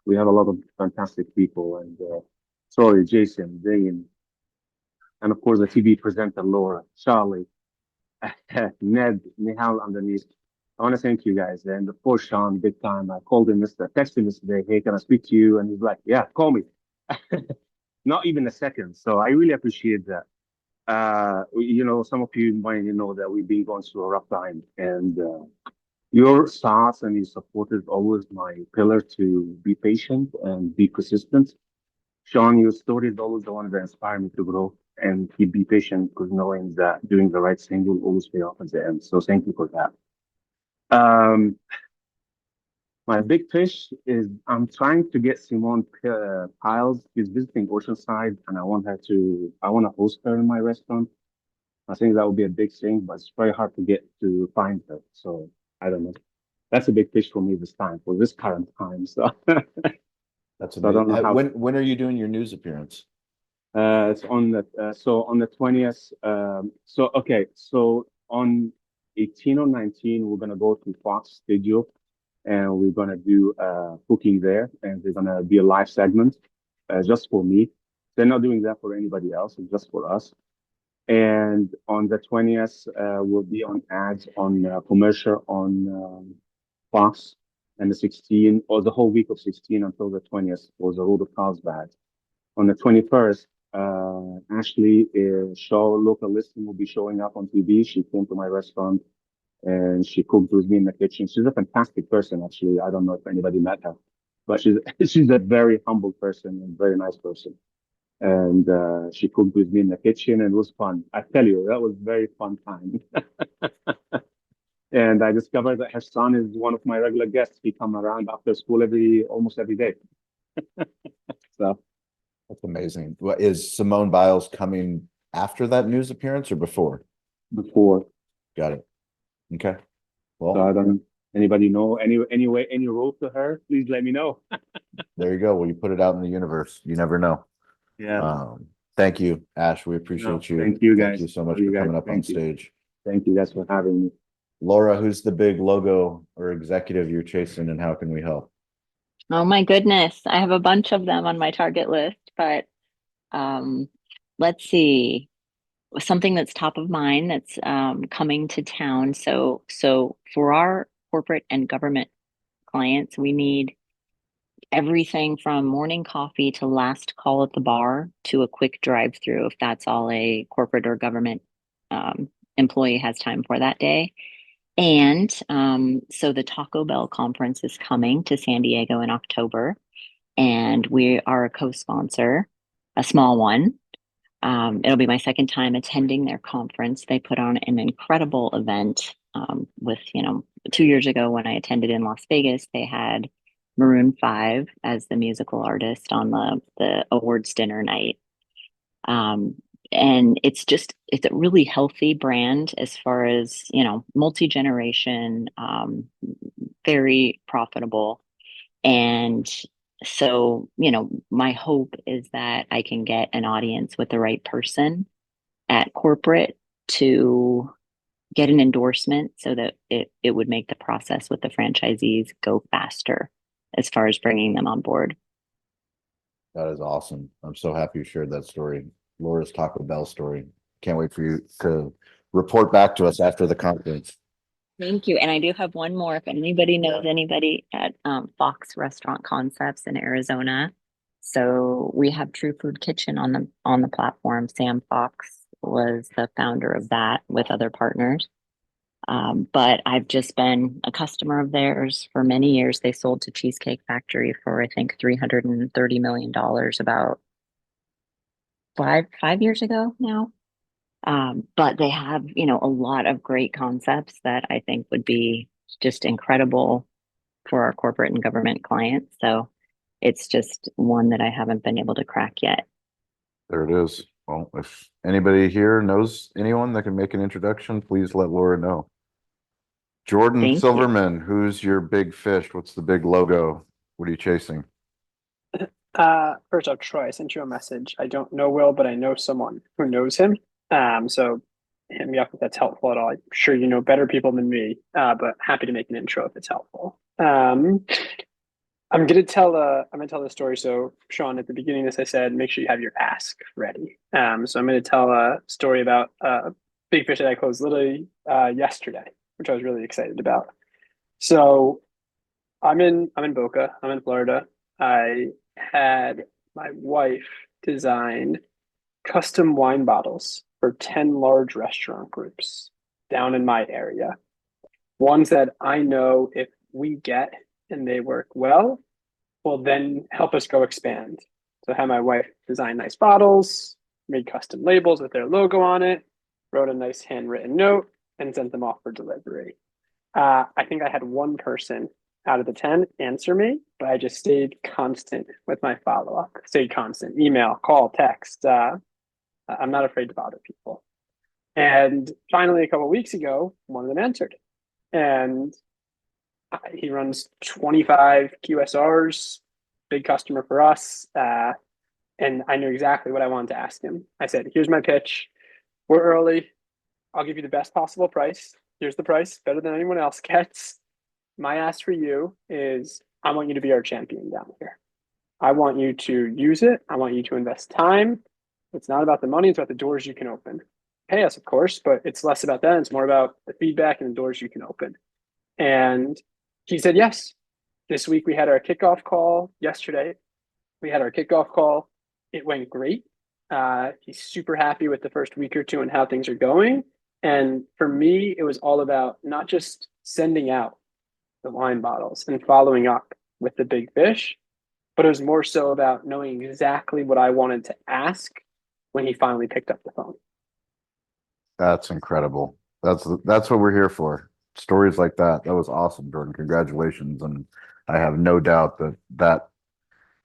We have a lot of fantastic people, and sorry, Jason, Dane, and of course the TV presenter Laura, Charlie, Ned, Nihal underneath. I want to thank you guys, and of course Sean, big time. I called him, texted him yesterday, hey, can I speak to you? And he's like, yeah, call me. Not even a second. So I really appreciate that. Some of you might know that we've been going through a rough time, and your thoughts and your support is always my pillar to be patient and be persistent. Sean, your story is always the one that inspired me to grow and keep be patient, because knowing that doing the right thing will always pay off at the end. So thank you for that. My big fish is I'm trying to get Simone Piles. She's visiting Oceanside, and I want to host her in my restaurant. I think that would be a big thing, but it's very hard to find her. So I don't know. That's a big fish for me this time, for this current time. So That's I don't know amazing. how. When are you doing your news appearance? It's on the so on the 20th. So okay, so on 18 or 19, we're gonna go to Fox Studio, and we're gonna do cooking there, and there's gonna be a live segment, just for me. They're not doing that for anybody else. It's just for us. And on the 20th, we'll be on ads on commercial on Fox, and the 16 or the whole week of 16 until the 20th was a road of Carlsbad. On the 21st, Ashley show local listing will be showing up on TV. She came to my restaurant and she cooked with me in the kitchen. She's a fantastic person, actually. I don't know if anybody met her, but she's a very humble person and very nice person. And she cooked with me in the kitchen, and it was fun. I tell you, that was very fun time. And I discovered that her son is one of my regular guests. He come around after school almost every day. So That's amazing. Is Simone Biles coming after that news appearance or before? Before. Got it. Okay. So Well, I don't. Anybody know any road to her? Please let me know. there you go. Well, you put it out in the universe. You never know. Yeah. Thank you, Ash. We No, appreciate you. thank you guys. Thank you so much Love you for guys. coming up on Thank you. stage. Thank you guys for having me. Laura, who's the big logo or executive you're chasing, and how can we help? Oh my goodness. I have a bunch of them on my target list, but let's see. Something that's top of mind that's coming to town. So for our corporate and government clients, we need everything from morning coffee to last call at the bar to a quick drive-through, if that's all a corporate or government employee has time for that day. And so the Taco Bell conference is coming to San Diego in October, and we are a co-sponsor, a small one. It'll be my second time attending their conference. They put on an incredible event with, 2 years ago when I attended in Las Vegas, they had Maroon 5 as the musical artist on the awards dinner night. And it's a really healthy brand as far as, multi-generation, very profitable. And so, my hope is that I can get an audience with the right person at corporate to get an endorsement so that it would make the process with the franchisees go faster as far as bringing them on board. That is awesome. I'm so happy you shared that story. Laura's Taco Bell story. Can't wait for you to report back to us after the conference. Thank you. And I do have one more. If anybody knows anybody at Fox Restaurant Concepts in Arizona. So we have True Food Kitchen on the platform. Sam Fox was the founder of that with other partners. But I've just been a customer of theirs for many years. They sold to Cheesecake Factory for, I think, $330 million about five years ago now. But they have, a lot of great concepts that I think would be just incredible for our corporate and government clients. So it's just one that I haven't been able to crack yet. There it is. Well, if anybody here knows anyone that can make an introduction, please let Laura know. Jordan Thank you. Silverman, who's your big fish? What's the big logo? What are you chasing? First off, Troy, I sent you a message. I don't know Will, but I know someone who knows him. So hit me up if that's helpful at all. I'm sure you know better people than me, but happy to make an intro if it's helpful. I'm gonna tell the story. So Shawn, at the beginning of this, I said make sure you have your ask ready. So I'm gonna tell a story about a big fish that I closed literally yesterday, which I was really excited about. So I'm in Boca. I'm in Florida. I had my wife design custom wine bottles for 10 large restaurant groups down in my area. Ones that I know if we get and they work well, will then help us go expand. So I had my wife design nice bottles, made custom labels with their logo on it, wrote a nice handwritten note, and sent them off for delivery. I think I had one person out of the 10 answer me, but I just stayed constant with my follow-up. Stayed constant, email, call, text. I'm not afraid to bother people. And finally, a couple of weeks ago, one of them answered. And he runs 25 QSRs, big customer for us. And I knew exactly what I wanted to ask him. I said, here's my pitch. We're early. I'll give you the best possible price. Here's the price, better than anyone else gets. My ask for you is I want you to be our champion down here. I want you to use it. I want you to invest time. It's not about the money, it's about the doors you can open. Pay us, of course, but it's less about that. It's more about the feedback and the doors you can open. And he said yes. This week we had our kickoff call. Yesterday we had our kickoff call. It went great. He's super happy with the first week or two and how things are going. And for me, it was all about not just sending out the wine bottles and following up with the big fish, but it was more so about knowing exactly what I wanted to ask when he finally picked up the phone. That's incredible. That's what we're here for. Stories like that. That was awesome, Jordan. Congratulations. And I have no doubt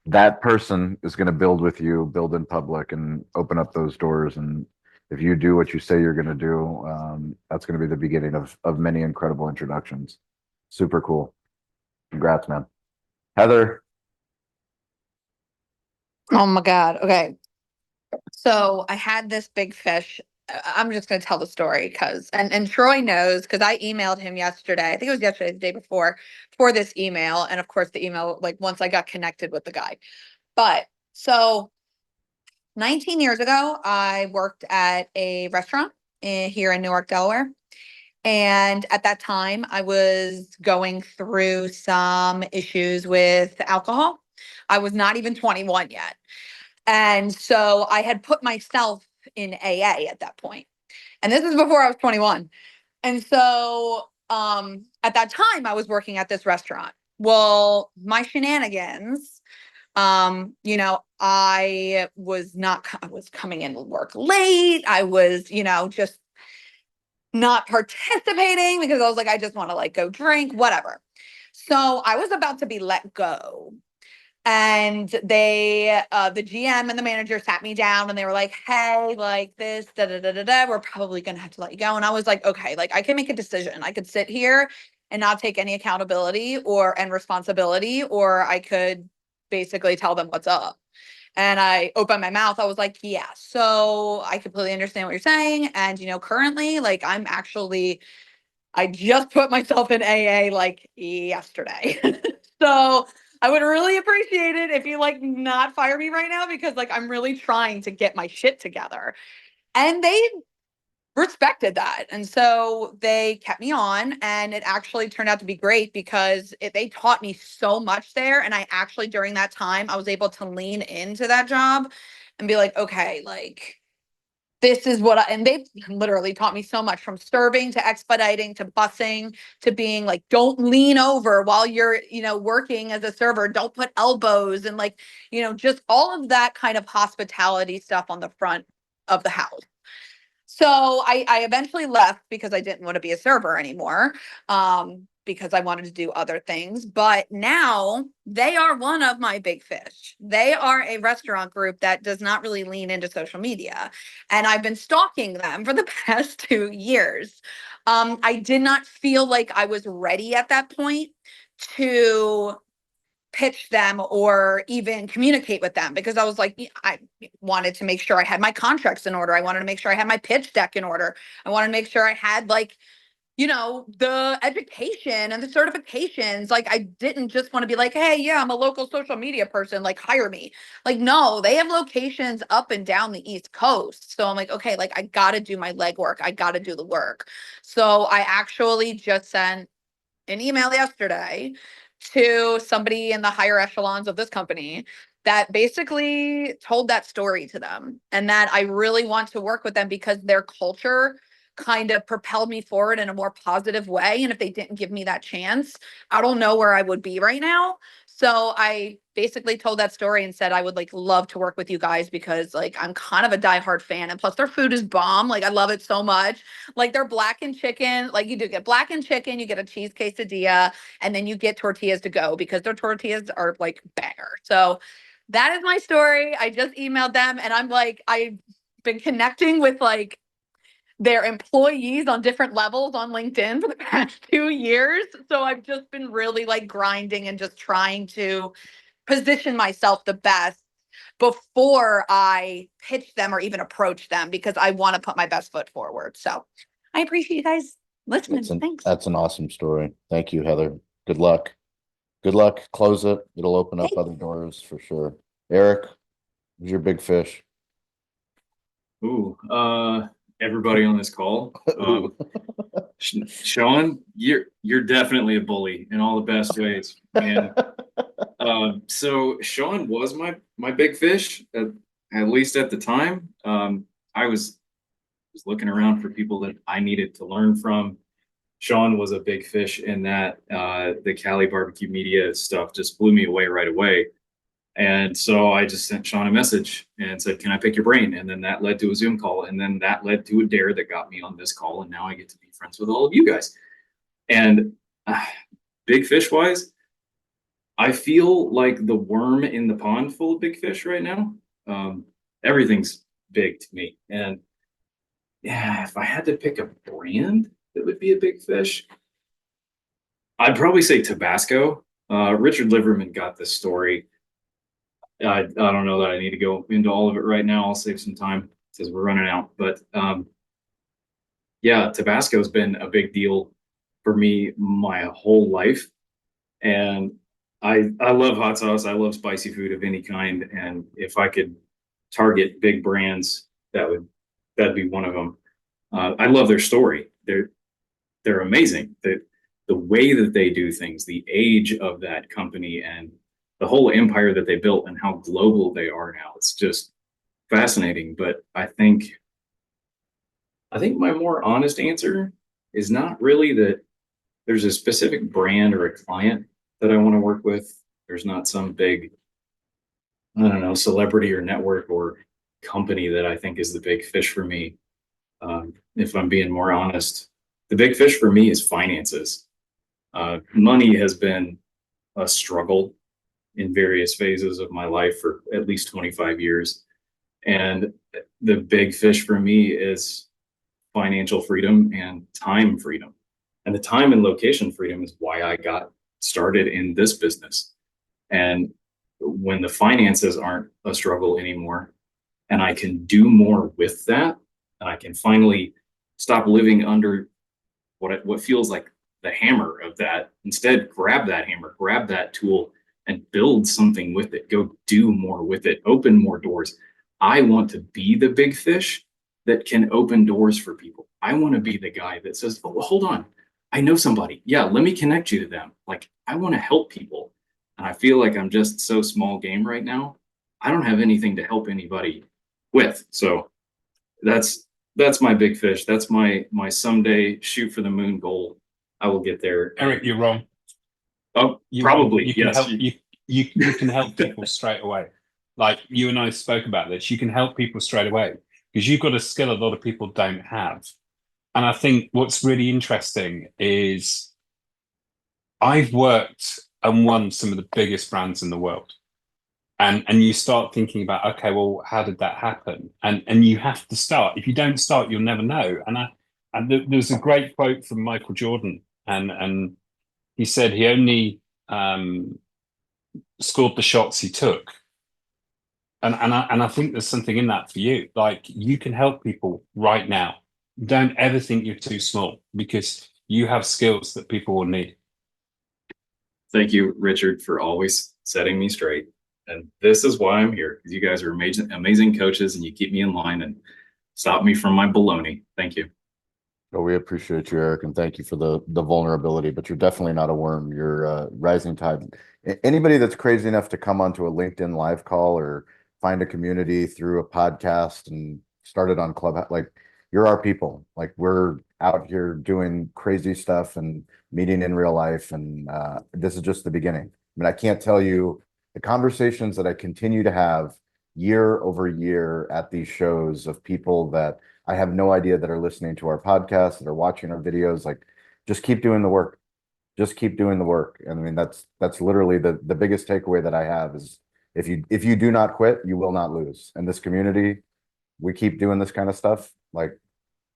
that person is going to build with you, build in public, and open up those doors. And if you do what you say you're going to do, that's going to be the beginning of many incredible introductions. Super cool. Congrats, man. Heather. Oh my God. Okay. So I had this big fish. I'm just going to tell the story because, and Troy knows because I emailed him yesterday. I think it was yesterday, the day before, for this email. And of course, the email, like once I got connected with the guy. But so 19 years ago, I worked at a restaurant here in Newark, Delaware. And at that time, I was going through some issues with alcohol. I was not even 21 yet. And so I had put myself in AA at that point. And this is before I was 21. And so at that time I was working at this restaurant. Well, my shenanigans, I was coming in to work late. I was, just not participating because I was like, I just want to like go drink, whatever. So I was about to be let go. And they, the GM and the manager sat me down and they were like, hey, like this, we're probably going to have to let you go. And I was like, okay, like I can make a decision. I could sit here and not take any accountability and responsibility, or I could basically tell them what's up. And I opened my mouth. I was like, yeah, so I completely understand what you're saying. And, currently like I just put myself in AA like yesterday. So I would really appreciate it if you like not fire me right now because like I'm really trying to get my shit together. And they respected that. And so they kept me on and it actually turned out to be great because they taught me so much there. And I actually during that time I was able to lean into that job and be like, okay, like this is and they've literally taught me so much from serving to expediting to bussing to being like, don't lean over while you're, working as a server. Don't put elbows and like, just all of that kind of hospitality stuff on the front of the house. So I eventually left because I didn't want to be a server anymore. Because I wanted to do other things. But now they are one of my big fish. They are a restaurant group that does not really lean into social media. And I've been stalking them for the past 2 years. I did not feel like I was ready at that point to pitch them or even communicate with them because I was like, I wanted to make sure I had my contracts in order. I wanted to make sure I had my pitch deck in order. I wanted to make sure I had like, the education and the certifications. Like, I didn't just want to be like, hey, yeah, I'm a local social media person, like hire me. Like, no, they have locations up and down the East Coast. So I'm like, okay, like I got to do my legwork. I got to do the work. So I actually just sent an email yesterday to somebody in the higher echelons of this company that basically told that story to them and that I really want to work with them because their culture kind of propelled me forward in a more positive way. And if they didn't give me that chance, I don't know where I would be right now. So I basically told that story and said, I would like love to work with you guys because like, I'm kind of a diehard fan and plus their food is bomb. Like I love it so much. Like their blackened chicken, like you do get blackened chicken, you get a cheese quesadilla, and then you get tortillas to go because their tortillas are like banger. So that is my story. I just emailed them and I'm like, I've been connecting with like their employees on different levels on LinkedIn for the past 2 years. So I've just been really like grinding and just trying to position myself the best before I pitch them or even approach them, because I want to put my best foot forward. So I appreciate you guys listening. Thanks. That's an awesome story. Thank you, Heather. Good luck. Good luck. Close it. It'll open up other doors for sure. Eric, who's your big fish? Ooh, everybody on this call. Shawn, you're definitely a bully in all the best ways. And so Shawn was my big fish, at least at the time. I was looking around for people that I needed to learn from. Shawn was a big fish in that the Cali BBQ Media stuff just blew me away right away. And so I just sent Shawn a message and said, can I pick your brain? And then that led to a Zoom call. And then that led to a dare that got me on this call. And now I get to be friends with all of you guys. And big fish wise, I feel like the worm in the pond full of big fish right now. Everything's big to me. And yeah, if I had to pick a brand that would be a big fish, I'd probably say Tabasco. Richard Liverman got this story. I don't know that I need to go into all of it right now. I'll save some time because we're running out. But yeah, Tabasco's been a big deal for me my whole life. And I love hot sauce. I love spicy food of any kind. And if I could target big brands, that'd be one of them. I love their story. They're amazing. The way that they do things, the age of that company, and the whole empire that they built and how global they are now. It's just fascinating. But I think my more honest answer is not really that there's a specific brand or a client that I want to work with. There's not some big, I don't know, celebrity or network or company that I think is the big fish for me. If I'm being more honest, the big fish for me is finances. Money has been a struggle in various phases of my life for at least 25 years. And the big fish for me is financial freedom and time freedom. And the time and location freedom is why I got started in this business. And when the finances aren't a struggle anymore, and I can do more with that, and I can finally stop living under what feels like the hammer of that, instead grab that hammer, grab that tool, and build something with it, go do more with it, open more doors. I want to be the big fish that can open doors for people. I want to be the guy that says, oh, hold on, I know somebody. Yeah, let me connect you to them. Like, I want to help people. And I feel like I'm just so small game right now. I don't have anything to help anybody with. So that's my big fish. That's my someday shoot for the moon goal. I will get there. Eric, you're wrong. Oh, probably, yes. You can help people straight away. Like you and I spoke about this. You can help people straight away because you've got a skill a lot of people don't have. And I think what's really interesting is I've worked and won some of the biggest brands in the world. And you start thinking about, okay, well, how did that happen? And you have to start. If you don't start, you'll never know. And there's a great quote from Michael Jordan, and he said he only scored the shots he took. And I think there's something in that for you. Like you can help people right now. Don't ever think you're too small because you have skills that people will need. Thank you, Richard, for always setting me straight. And this is why I'm here, because you guys are amazing coaches and you keep me in line and stop me from my baloney. Thank you. Well, we appreciate you, Eric, and thank you for the vulnerability, but you're definitely not a worm. You're a rising tide. Anybody that's crazy enough to come onto a LinkedIn live call or find a community through a podcast and start it on Clubhouse, like you're our people. Like we're out here doing crazy stuff and meeting in real life. And this is just the beginning. I mean, I can't tell you the conversations that I continue to have year over year at these shows of people that I have no idea that are listening to our podcast, that are watching our videos. Like, just keep doing the work. Just keep doing the work. And I mean, that's literally the biggest takeaway that I have is if you do not quit, you will not lose. And this community, we keep doing this kind of stuff. Like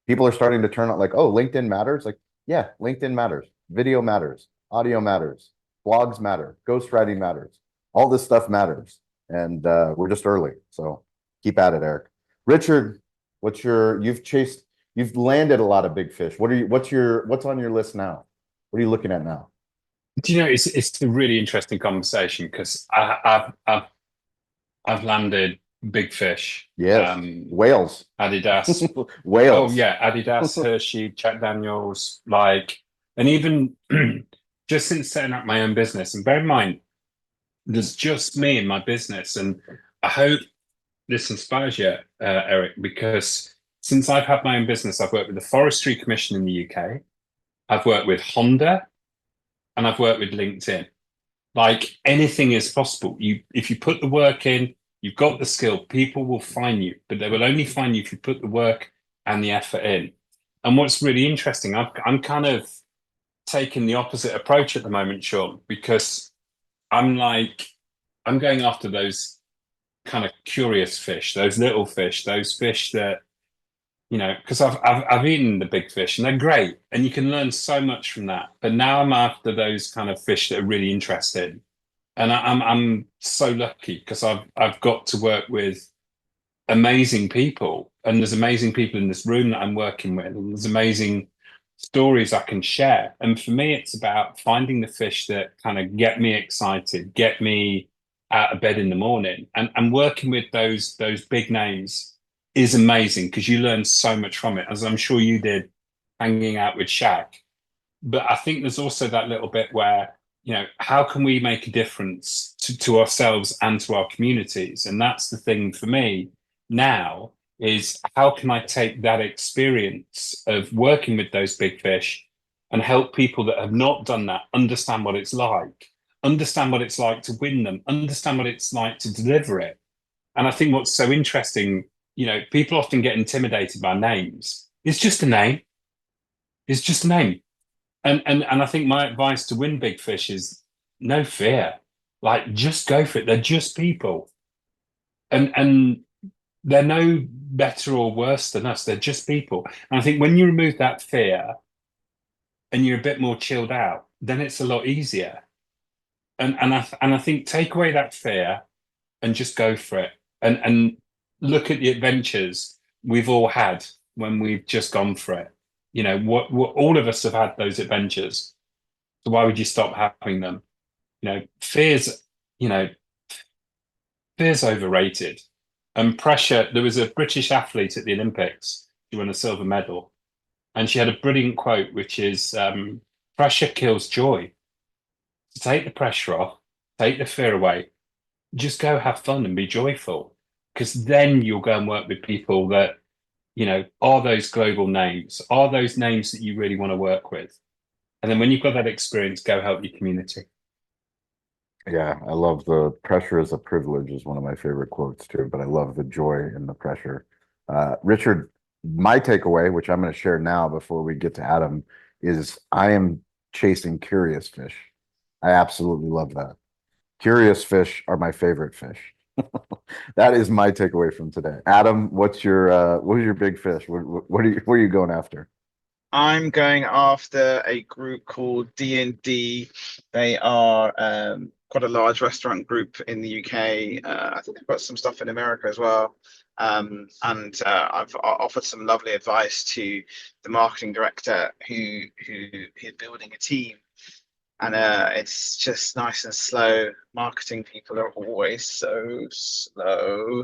people are starting to turn on like, oh, LinkedIn matters. Like, yeah, LinkedIn matters. Video matters. Audio matters. Blogs matter. Ghostwriting matters. All this stuff matters. and we're just early. So keep at it, Eric. Richard, you've landed a lot of big fish. What's on your list now? What are you looking at now? Do you know, it's a really interesting conversation because I've landed big fish. Yes, whales. Adidas. Whales. Oh yeah, Adidas, Hershey, Jack Daniels, and even just since setting up my own business, and bear in mind, there's just me in my business, and I hope this inspires you, Eric, because since I've had my own business, I've worked with the Forestry Commission in the UK, I've worked with Honda, and I've worked with LinkedIn. Like anything is possible. If you put the work in, you've got the skill, people will find you, but they will only find you if you put the work and the effort in. And what's really interesting, I'm kind of taking the opposite approach at the moment, Shawn, because I'm going after those kind of curious fish, those little fish, those fish that, because I've eaten the big fish and they're great and you can learn so much from that. But now I'm after those kind of fish that are really interested. And I'm so lucky because I've got to work with amazing people, and there's amazing people in this room that I'm working with, and there's amazing stories I can share. And for me, it's about finding the fish that kind of get me excited, get me out of bed in the morning, and working with those big names is amazing because you learn so much from it, as I'm sure you did hanging out with Shaq. But I think there's also that little bit where, how can we make a difference to ourselves and to our communities? And that's the thing for me now, is how can I take that experience of working with those big fish and help people that have not done that understand what it's like to win them, understand what it's like to deliver it. And I think what's so interesting, people often get intimidated by names. It's just a name. It's just a name. And I think my advice to win big fish is no fear. Like, just go for it. They're just people. And they're no better or worse than us. They're just people. And I think when you remove that fear and you're a bit more chilled out, then it's a lot easier. And I think take away that fear and just go for it. And look at the adventures we've all had when we've just gone for it. What all of us have had those adventures. So why would you stop having them? Fear's overrated. And pressure, there was a British athlete at the Olympics who won a silver medal, and she had a brilliant quote, which is, pressure kills joy. So take the pressure off, take the fear away, just go have fun and be joyful, because then you'll go and work with people that, are those global names, are those names that you really want to work with. And then when you've got that experience, go help your community. Yeah, I love the pressure is a privilege is one of my favorite quotes too, but I love the joy in the pressure. Richard, my takeaway, which I'm going to share now before we get to Adam, is I am chasing curious fish. I absolutely love that. Curious fish are my favorite fish. That is my takeaway from today. Adam, what's your big fish? What are you going after? I'm going after a group called D&D. They are quite a large restaurant group in the UK. I think they've got some stuff in America as well. And I've offered some lovely advice to the marketing director who's building a team. And it's just nice and slow. Marketing people are always so slow.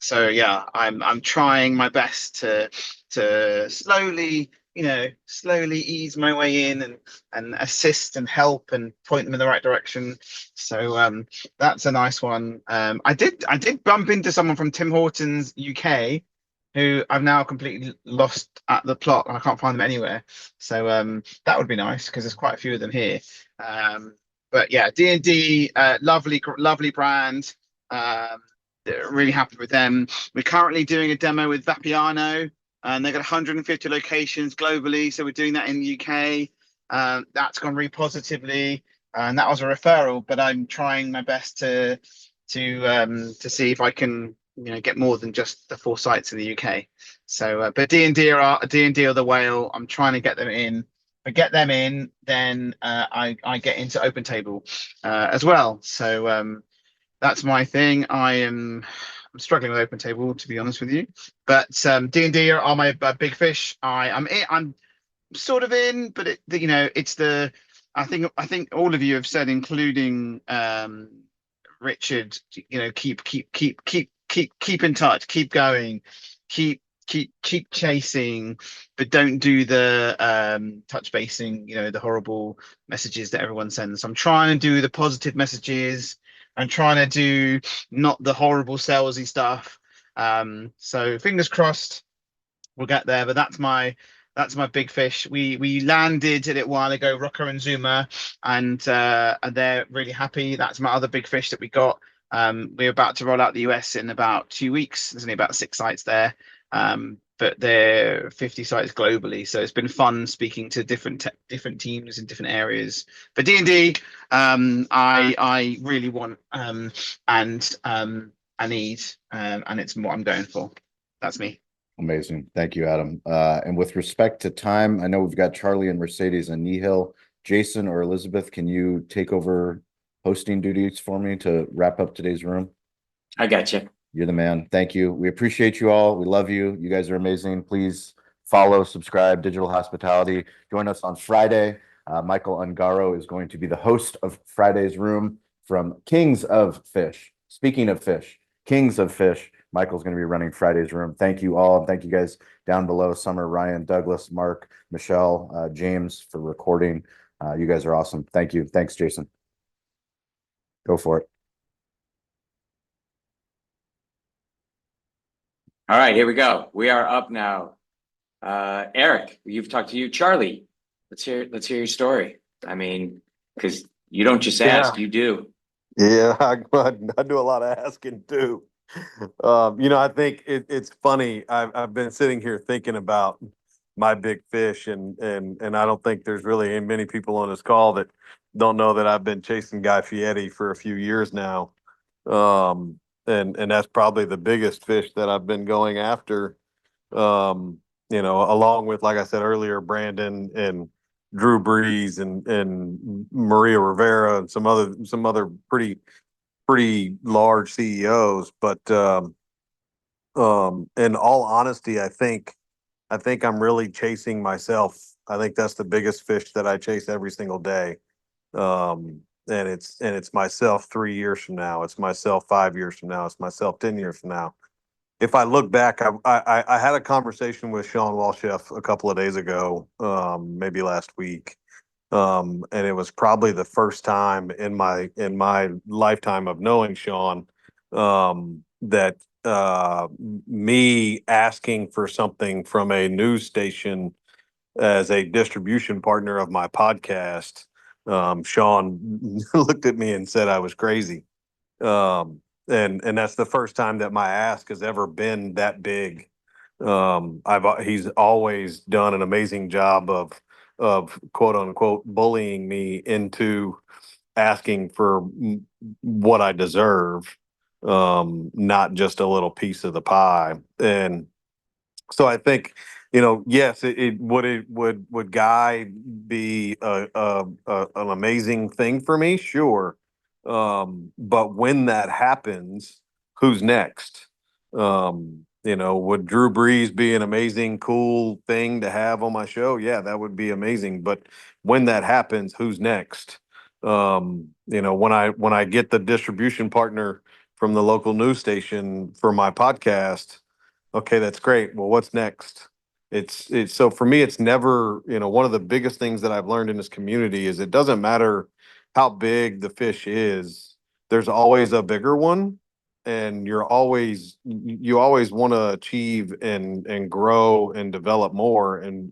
So yeah, I'm trying my best to slowly ease my way in and assist and help and point them in the right direction. So that's a nice one. I did bump into someone from Tim Hortons UK who I've now completely lost at the plot and I can't find them anywhere. So that would be nice because there's quite a few of them here. But yeah, D&D, lovely brand. Really happy with them. We're currently doing a demo with Vapiano, and they've got 150 locations globally. So we're doing that in the UK. That's gone really positively, and that was a referral. But I'm trying my best to see if I can get more than just the 4 sites in the UK. So, but D&D are the whale. I'm trying to get them in. If I get them in, then I get into Open Table as well. So That's my thing. I'm struggling with Open Table, to be honest with you. But D&D are my big fish. I'm sort of in, but it's the I think all of you have said, including Richard, keep in touch, keep going, keep chasing, but don't do the touch basing, the horrible messages that everyone sends. I'm trying to do the positive messages. I'm trying to do not the horrible salesy stuff. So fingers crossed we'll get there, but that's my big fish. We landed it a while ago, Rocker and Zuma, and they're really happy. That's my other big fish that we got. We're about to roll out the US in about 2 weeks. There's only about 6 sites there, but they're 50 sites globally. So it's been fun speaking to different teams in different areas. But D&D, I really want and I need, and it's what I'm going for. That's me. Amazing. Thank you, Adam. And with respect to time, I know we've got Charlie and Mercedes and Nihil. Jason or Elizabeth, can you take over hosting duties for me to wrap up today's room? I got you. You're the man. Thank you. We appreciate you all. We love you. You guys are amazing. Please follow, subscribe, Digital Hospitality. Join us on Friday. Michael Ungaro is going to be the host of Friday's room from Kings of Fish. Speaking of fish, Kings of Fish. Michael's going to be running Friday's room. Thank you all. And thank you guys down below, Summer, Ryan, Douglas, Mark, Michelle, James, for recording. You guys are awesome. Thank you. Thanks, Jason. Go for it. All right, here we go. We are up now. Eric, you've talked to you. Charlie, let's hear your story. I mean, because you don't just ask, you do. Yeah, I do a lot of asking too. I think it's funny. I've been sitting here thinking about my big fish, and I don't think there's really many people on this call that don't know that I've been chasing Guy Fieri for a few years now. And that's probably the biggest fish that I've been going after. Along with, like I said earlier, Brandon and Drew Brees and Maria Rivera and some other pretty large CEOs. But in all honesty, I think I'm really chasing myself. I think that's the biggest fish that I chase every single day. And it's myself 3 years from now. It's myself 5 years from now. It's myself 10 years from now. If I look back, I had a conversation with Shawn Walchef a couple of days ago, maybe last week. And it was probably the first time in my lifetime of knowing Shawn, that me asking for something from a news station as a distribution partner of my podcast, Shawn looked at me and said I was crazy. And that's the first time that my ask has ever been that big. He's always done an amazing job of quote unquote bullying me into asking for what I deserve, not just a little piece of the pie. And so I think, yes, would Guy be an amazing thing for me? Sure. But when that happens, who's next? Would Drew Brees be an amazing, cool thing to have on my show? Yeah, that would be amazing. But when that happens, who's next? When I get the distribution partner from the local news station for my podcast, okay, that's great. Well, what's next? It's so for me, it's never, one of the biggest things that I've learned in this community is it doesn't matter how big the fish is, there's always a bigger one. And you always want to achieve and grow and develop more. And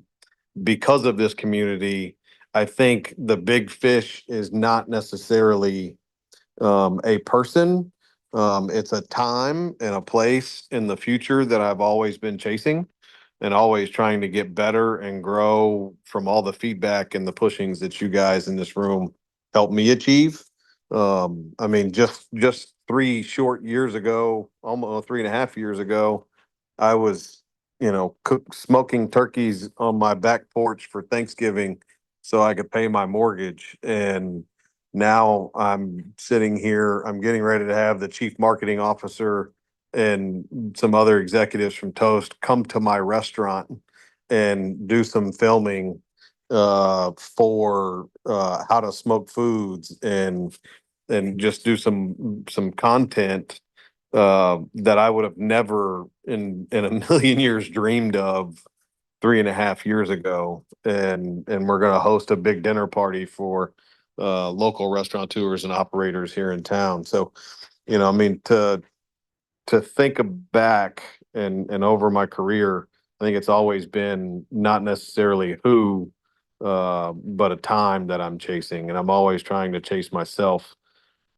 because of this community, I think the big fish is not necessarily a person. It's a time and a place in the future that I've always been chasing and always trying to get better and grow from all the feedback and the pushings that you guys in this room help me achieve. I mean, just 3 short years ago, almost 3.5 years ago, I was, smoking turkeys on my back porch for Thanksgiving so I could pay my mortgage. And Now I'm sitting here, I'm getting ready to have the chief marketing officer and some other executives from Toast come to my restaurant and do some filming for how to smoke foods and just do some content that I would have never in a million years dreamed of 3.5 years ago. And we're gonna host a big dinner party for local restaurateurs and operators here in town. So, I mean, to think back and over my career, I think it's always been not necessarily who, but a time that I'm chasing, and I'm always trying to chase myself.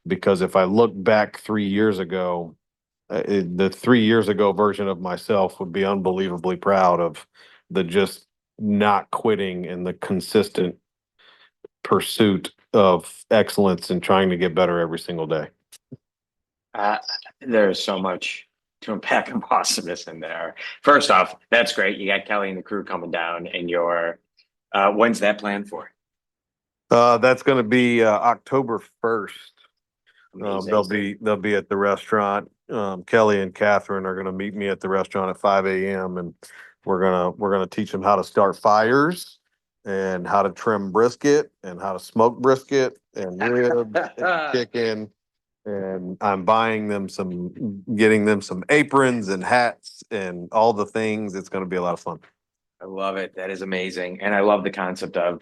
Because if I look back 3 years ago, the 3 years ago version of myself would be unbelievably proud of the just not quitting and the consistent pursuit of excellence and trying to get better every single day. There's so much to unpack and awesomeness in there. First off, that's great. You got Kelly and the crew coming down, and when's that planned for? That's going to be October 1st. Amazing. They'll be at the restaurant. Kelly and Catherine are going to meet me at the restaurant at 5 a.m. and we're gonna teach them how to start fires and how to trim brisket and how to smoke brisket and ribs and chicken. And I'm getting them some aprons and hats and all the things. It's going to be a lot of fun. I love it. That is amazing. And I love the concept of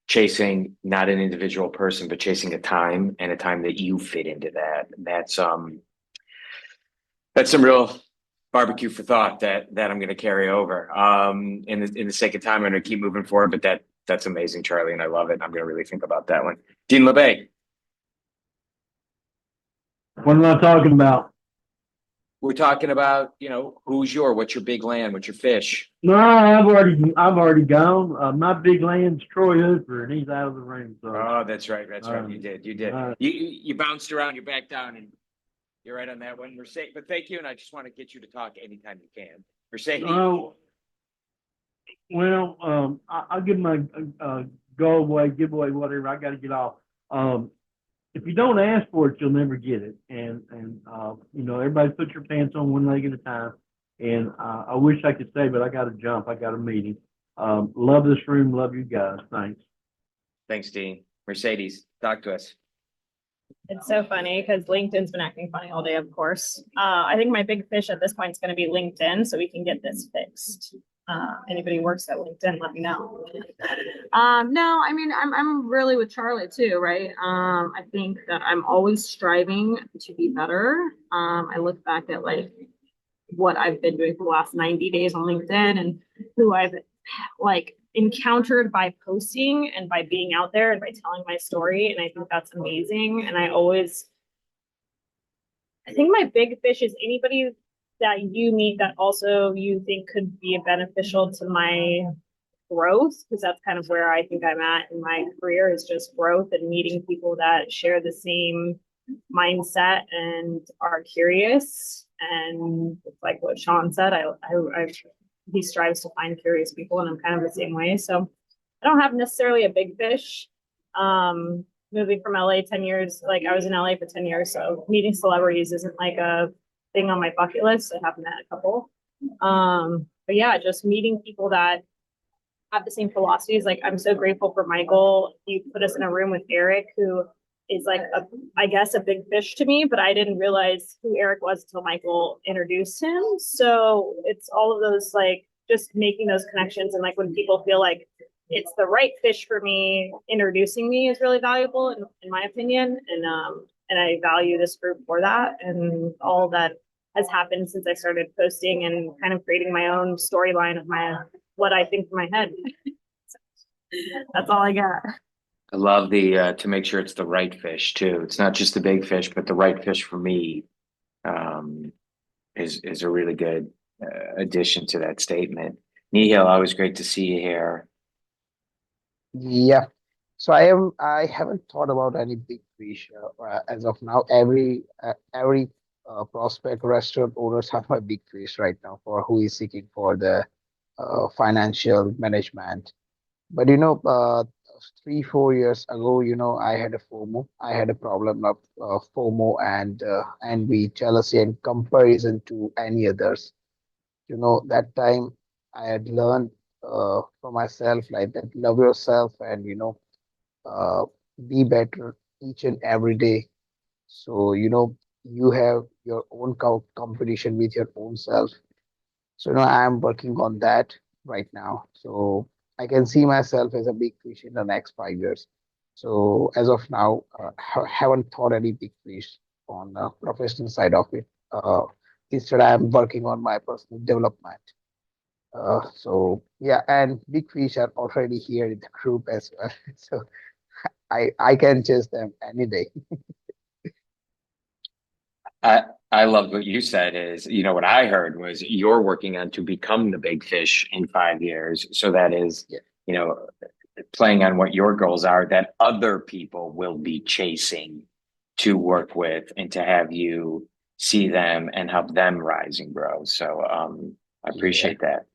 chasing not an individual person, but chasing a time and a time that you fit into that. That's some real barbecue for thought that I'm going to carry over. In the sake of time, I'm going to keep moving forward, but that's amazing, Charlie, and I love it. I'm going to really think about that one. Dean LeBay. What am I talking about? We're talking about, what's your big land? What's your fish? No, I've already gone. My big land's Troy Hooper, and he's out of the room. So. Oh, that's right. That's right. You did. You bounced around. You're back down, and you're right on that one. Mercedes, but thank you, and I just want to get you to talk anytime you can. Mercedes. Oh, well, I'll give my giveaway, whatever. I got to get off. If you don't ask for it, you'll never get it. And everybody put your pants on one leg at a time. And I wish I could say, but I got to jump. I got a meeting. Love this room. Love you guys. Thanks. Thanks, Dean. Mercedes, talk to us. It's so funny because LinkedIn's been acting funny all day, of course. I think my big fish at this point is going to be LinkedIn, so we can get this fixed. Anybody who works at LinkedIn, let me know. No, I mean, I'm really with Charlie too, right? I think that I'm always striving to be better. I look back at what I've been doing for the last 90 days on LinkedIn and who I've encountered by posting and by being out there and by telling my story. And I think that's amazing. And I think my big fish is anybody that you meet that also you think could be beneficial to my growth, because that's kind of where I think I'm at in my career, is just growth and meeting people that share the same mindset and are curious. And like what Shawn said, he strives to find curious people, and I'm kind of the same way. So I don't have necessarily a big fish. Moving from LA 10 years, I was in LA for 10 years, so meeting celebrities isn't like a thing on my bucket list. I have met a couple. But yeah, just meeting people that have the same philosophies. I'm so grateful for Michael. He put us in a room with Eric, who is I guess a big fish to me, but I didn't realize who Eric was until Michael introduced him. So it's all of those, just making those connections. And when people feel like it's the right fish for me, introducing me is really valuable in my opinion. And I value this group for that, and all that has happened since I started posting and kind of creating my own storyline of what I think in my head. That's all I got. I love to make sure it's the right fish too. It's not just the big fish, but the right fish for me is a really good addition to that statement. Nihil, always great to see you here. Yeah. So I haven't thought about any big fish as of now. Every prospect restaurant owners are my big fish right now for who is seeking for the financial management. But almost 3-4 years ago, I had a FOMO. I had a problem of FOMO and envy, jealousy, and comparison to any others. That time I had learned for myself like that, love yourself and uh, be better each and every day. So you have your own competition with your own self. So I'm working on that right now. So I can see myself as a big fish in the next 5 years. So as of now, haven't thought any big fish on the professional side of it. Instead, I'm working on my personal development. So yeah, and big fish are already here in the group as well. So I can chase them any day. I love what you said is, what I heard was you're working on to become the big fish in 5 years. So that is, you know, playing on what your goals are that other people will be chasing to work with and to have you see them and help them rise and grow. So I appreciate that.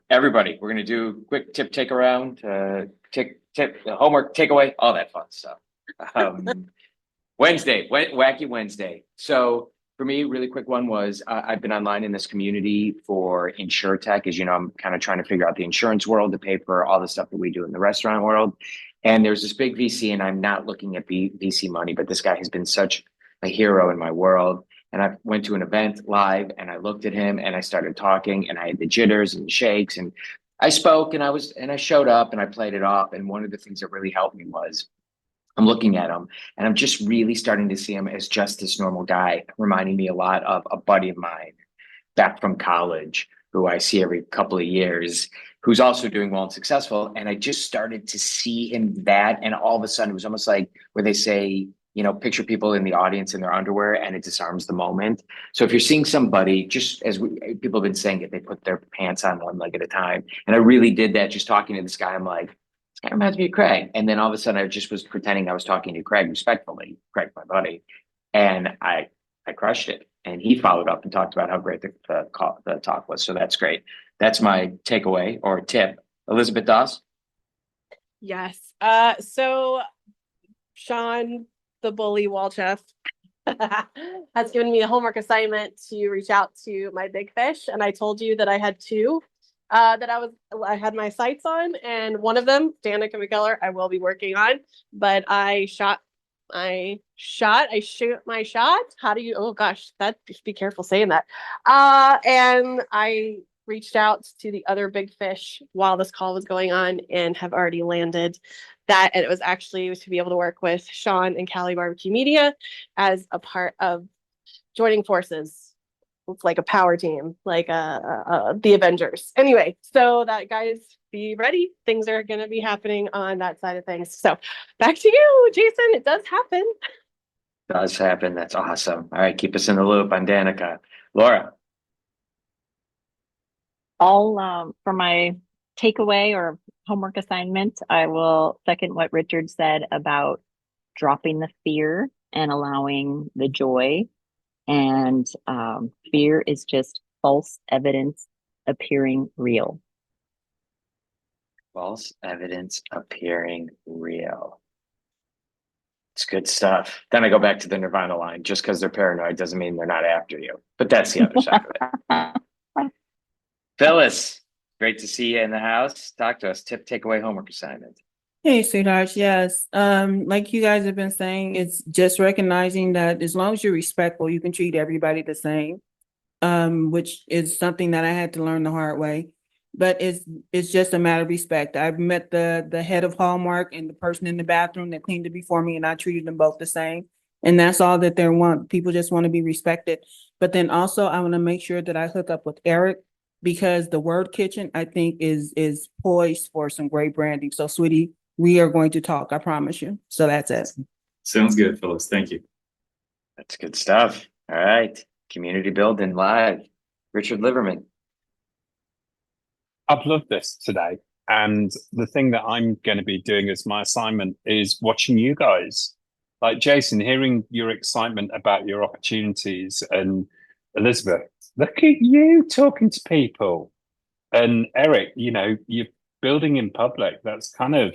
Everybody, we're gonna do a quick take around, tip, homework, takeaway, all that fun stuff. Wednesday, wacky Wednesday. So for me, really quick one was I've been online in this community for InsurTech. As you know, I'm kind of trying to figure out the insurance world to pay for all the stuff that we do in the restaurant world. And there's this big VC, and I'm not looking at VC money, but this guy has been such a hero in my world. And I went to an event live and I looked at him and I started talking and I had the jitters and the shakes and I spoke and I showed up and I played it off. And one of the things that really helped me was I'm looking at him and I'm just really starting to see him as just this normal guy, reminding me a lot of a buddy of mine back from college who I see every couple of years, who's also doing well and successful. And I just started to see him that. And all of a sudden it was almost like where they say, picture people in the audience in their underwear and it disarms the moment. So if you're seeing somebody, just as people have been saying it, they put their pants on one leg at a time. And I really did that just talking to this guy. I'm like, this guy reminds me of Craig. And then all of a sudden I just was pretending I was talking to Craig respectfully, Craig, my buddy. And I crushed it. And he followed up and talked about how great the talk was. So that's great. That's my takeaway or tip. Elizabeth Doss. Yes. So Shawn, the bully Walchef, has given me a homework assignment to reach out to my big fish. And I told you that I had two that I had my sights on. And one of them, Danica McKellar, I will be working on. But I shoot my shot. How do you, oh gosh, be careful saying that. And I reached out to the other big fish while this call was going on and have already landed that. And it was actually to be able to work with Shawn and Cali BBQ Media as a part of joining forces. It's like a power team, like the Avengers. Anyway, so that guys, be ready. Things are going to be happening on that side of things. So back to you, Jason. It does happen. Does happen. That's awesome. All right. Keep us in the loop on Danica. Laura. For my takeaway or homework assignment, I will second what Richard said about dropping the fear and allowing the joy. And fear is just false evidence appearing real. False evidence appearing real. It's good stuff. Then I go back to the Nirvana line. Just because they're paranoid doesn't mean they're not after you. But that's the other side of it. Phyllis, great to see you in the house. Talk to us. Takeaway homework assignment. Hey, sweethearts. Yes. Like you guys have been saying, it's just recognizing that as long as you're respectful, you can treat everybody the same. Which is something that I had to learn the hard way. But it's just a matter of respect. I've met the head of Hallmark and the person in the bathroom that cleaned it before me, and I treated them both the same. And that's all that they want. People just want to be respected. But then also I want to make sure that I hook up with Eric, because the word kitchen, I think, is poised for some great branding. So, sweetie, we are going to talk. I promise you. So that's it. Sounds good, Phyllis. Thank you. That's good stuff. All right. Community building live. Richard Liverman. I've loved this today. And the thing that I'm going to be doing as my assignment is watching you guys. Like Jason, hearing your excitement about your opportunities, and Elizabeth, look at you talking to people. And Eric, you're building in public. That's kind of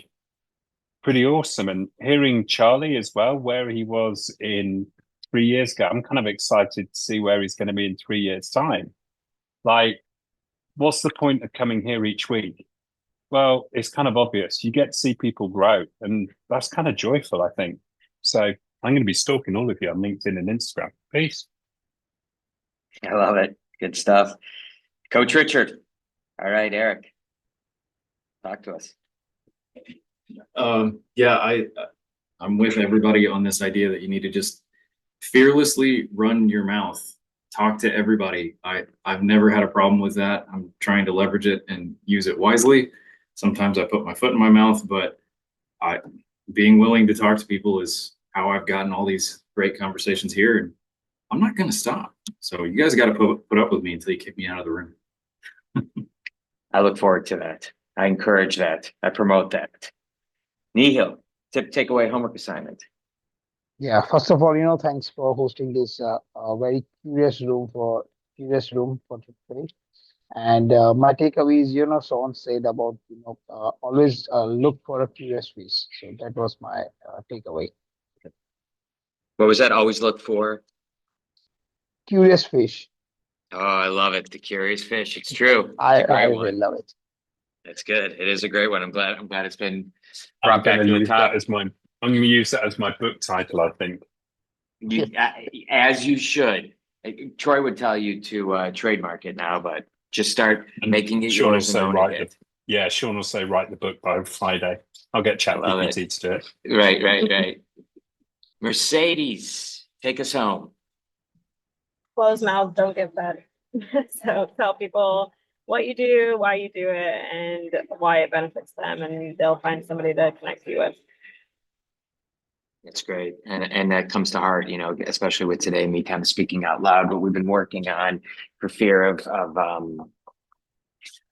pretty awesome. And hearing Charlie as well, where he was in 3 years ago, I'm kind of excited to see where he's going to be in 3 years' time. Like, what's the point of coming here each week? Well, it's kind of obvious. You get to see people grow, and that's kind of joyful, I think. So I'm going to be stalking all of you on LinkedIn and Instagram. Peace. I love it. Good stuff. Coach Richard. All right, Eric. Talk to us. Yeah, I'm with everybody on this idea that you need to just fearlessly run your mouth. Talk to everybody. I've never had a problem with that. I'm trying to leverage it and use it wisely. Sometimes I put my foot in my mouth, but being willing to talk to people is how I've gotten all these great conversations here, and I'm not going to stop. So you guys got to put up with me until you kick me out of the room. I look forward to that. I encourage that. I promote that. Nihil, takeaway homework assignment. Yeah, first of all, thanks for hosting this very curious room for today. And my takeaway is, Shawn said about, always look for a curious fish. So that was my takeaway. What was that? Always look for? Curious fish. Oh, I love it. The curious fish. It's true. I It's a great really one. love it. That's good. It is a great one. I'm glad it's been I'm brought back going to to the use top. that as I'm going to use that as my book title, I think. As you should. Troy would tell you to trademark it now, but just start making it Shawn will yours and say owning it. Shawn will say write the book by Friday. I'll get ChatGPT to do it. Right. Mercedes, take us home. Closed mouths don't get fed. So tell people what you do, why you do it, and why it benefits them, and they'll find somebody to connect you with. It's great. And that comes to heart, especially with today, me kind of speaking out loud, what we've been working on for fear of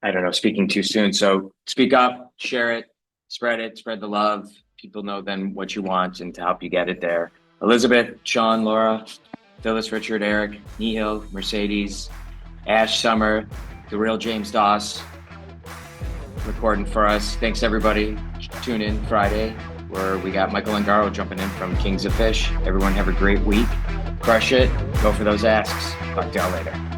I don't know, speaking too soon. So speak up, share it, spread the love. People know then what you want and to help you get it there. Elizabeth, Shawn, Laura, Phyllis, Richard, Eric, Nihil, Mercedes, Ash, Summer, the real James Doss recording for us. Thanks everybody. Tune in Friday where we got Michael Angaro jumping in from Kings of Fish. Everyone have a great week. Crush it. Go for those asks. Talk to y'all later.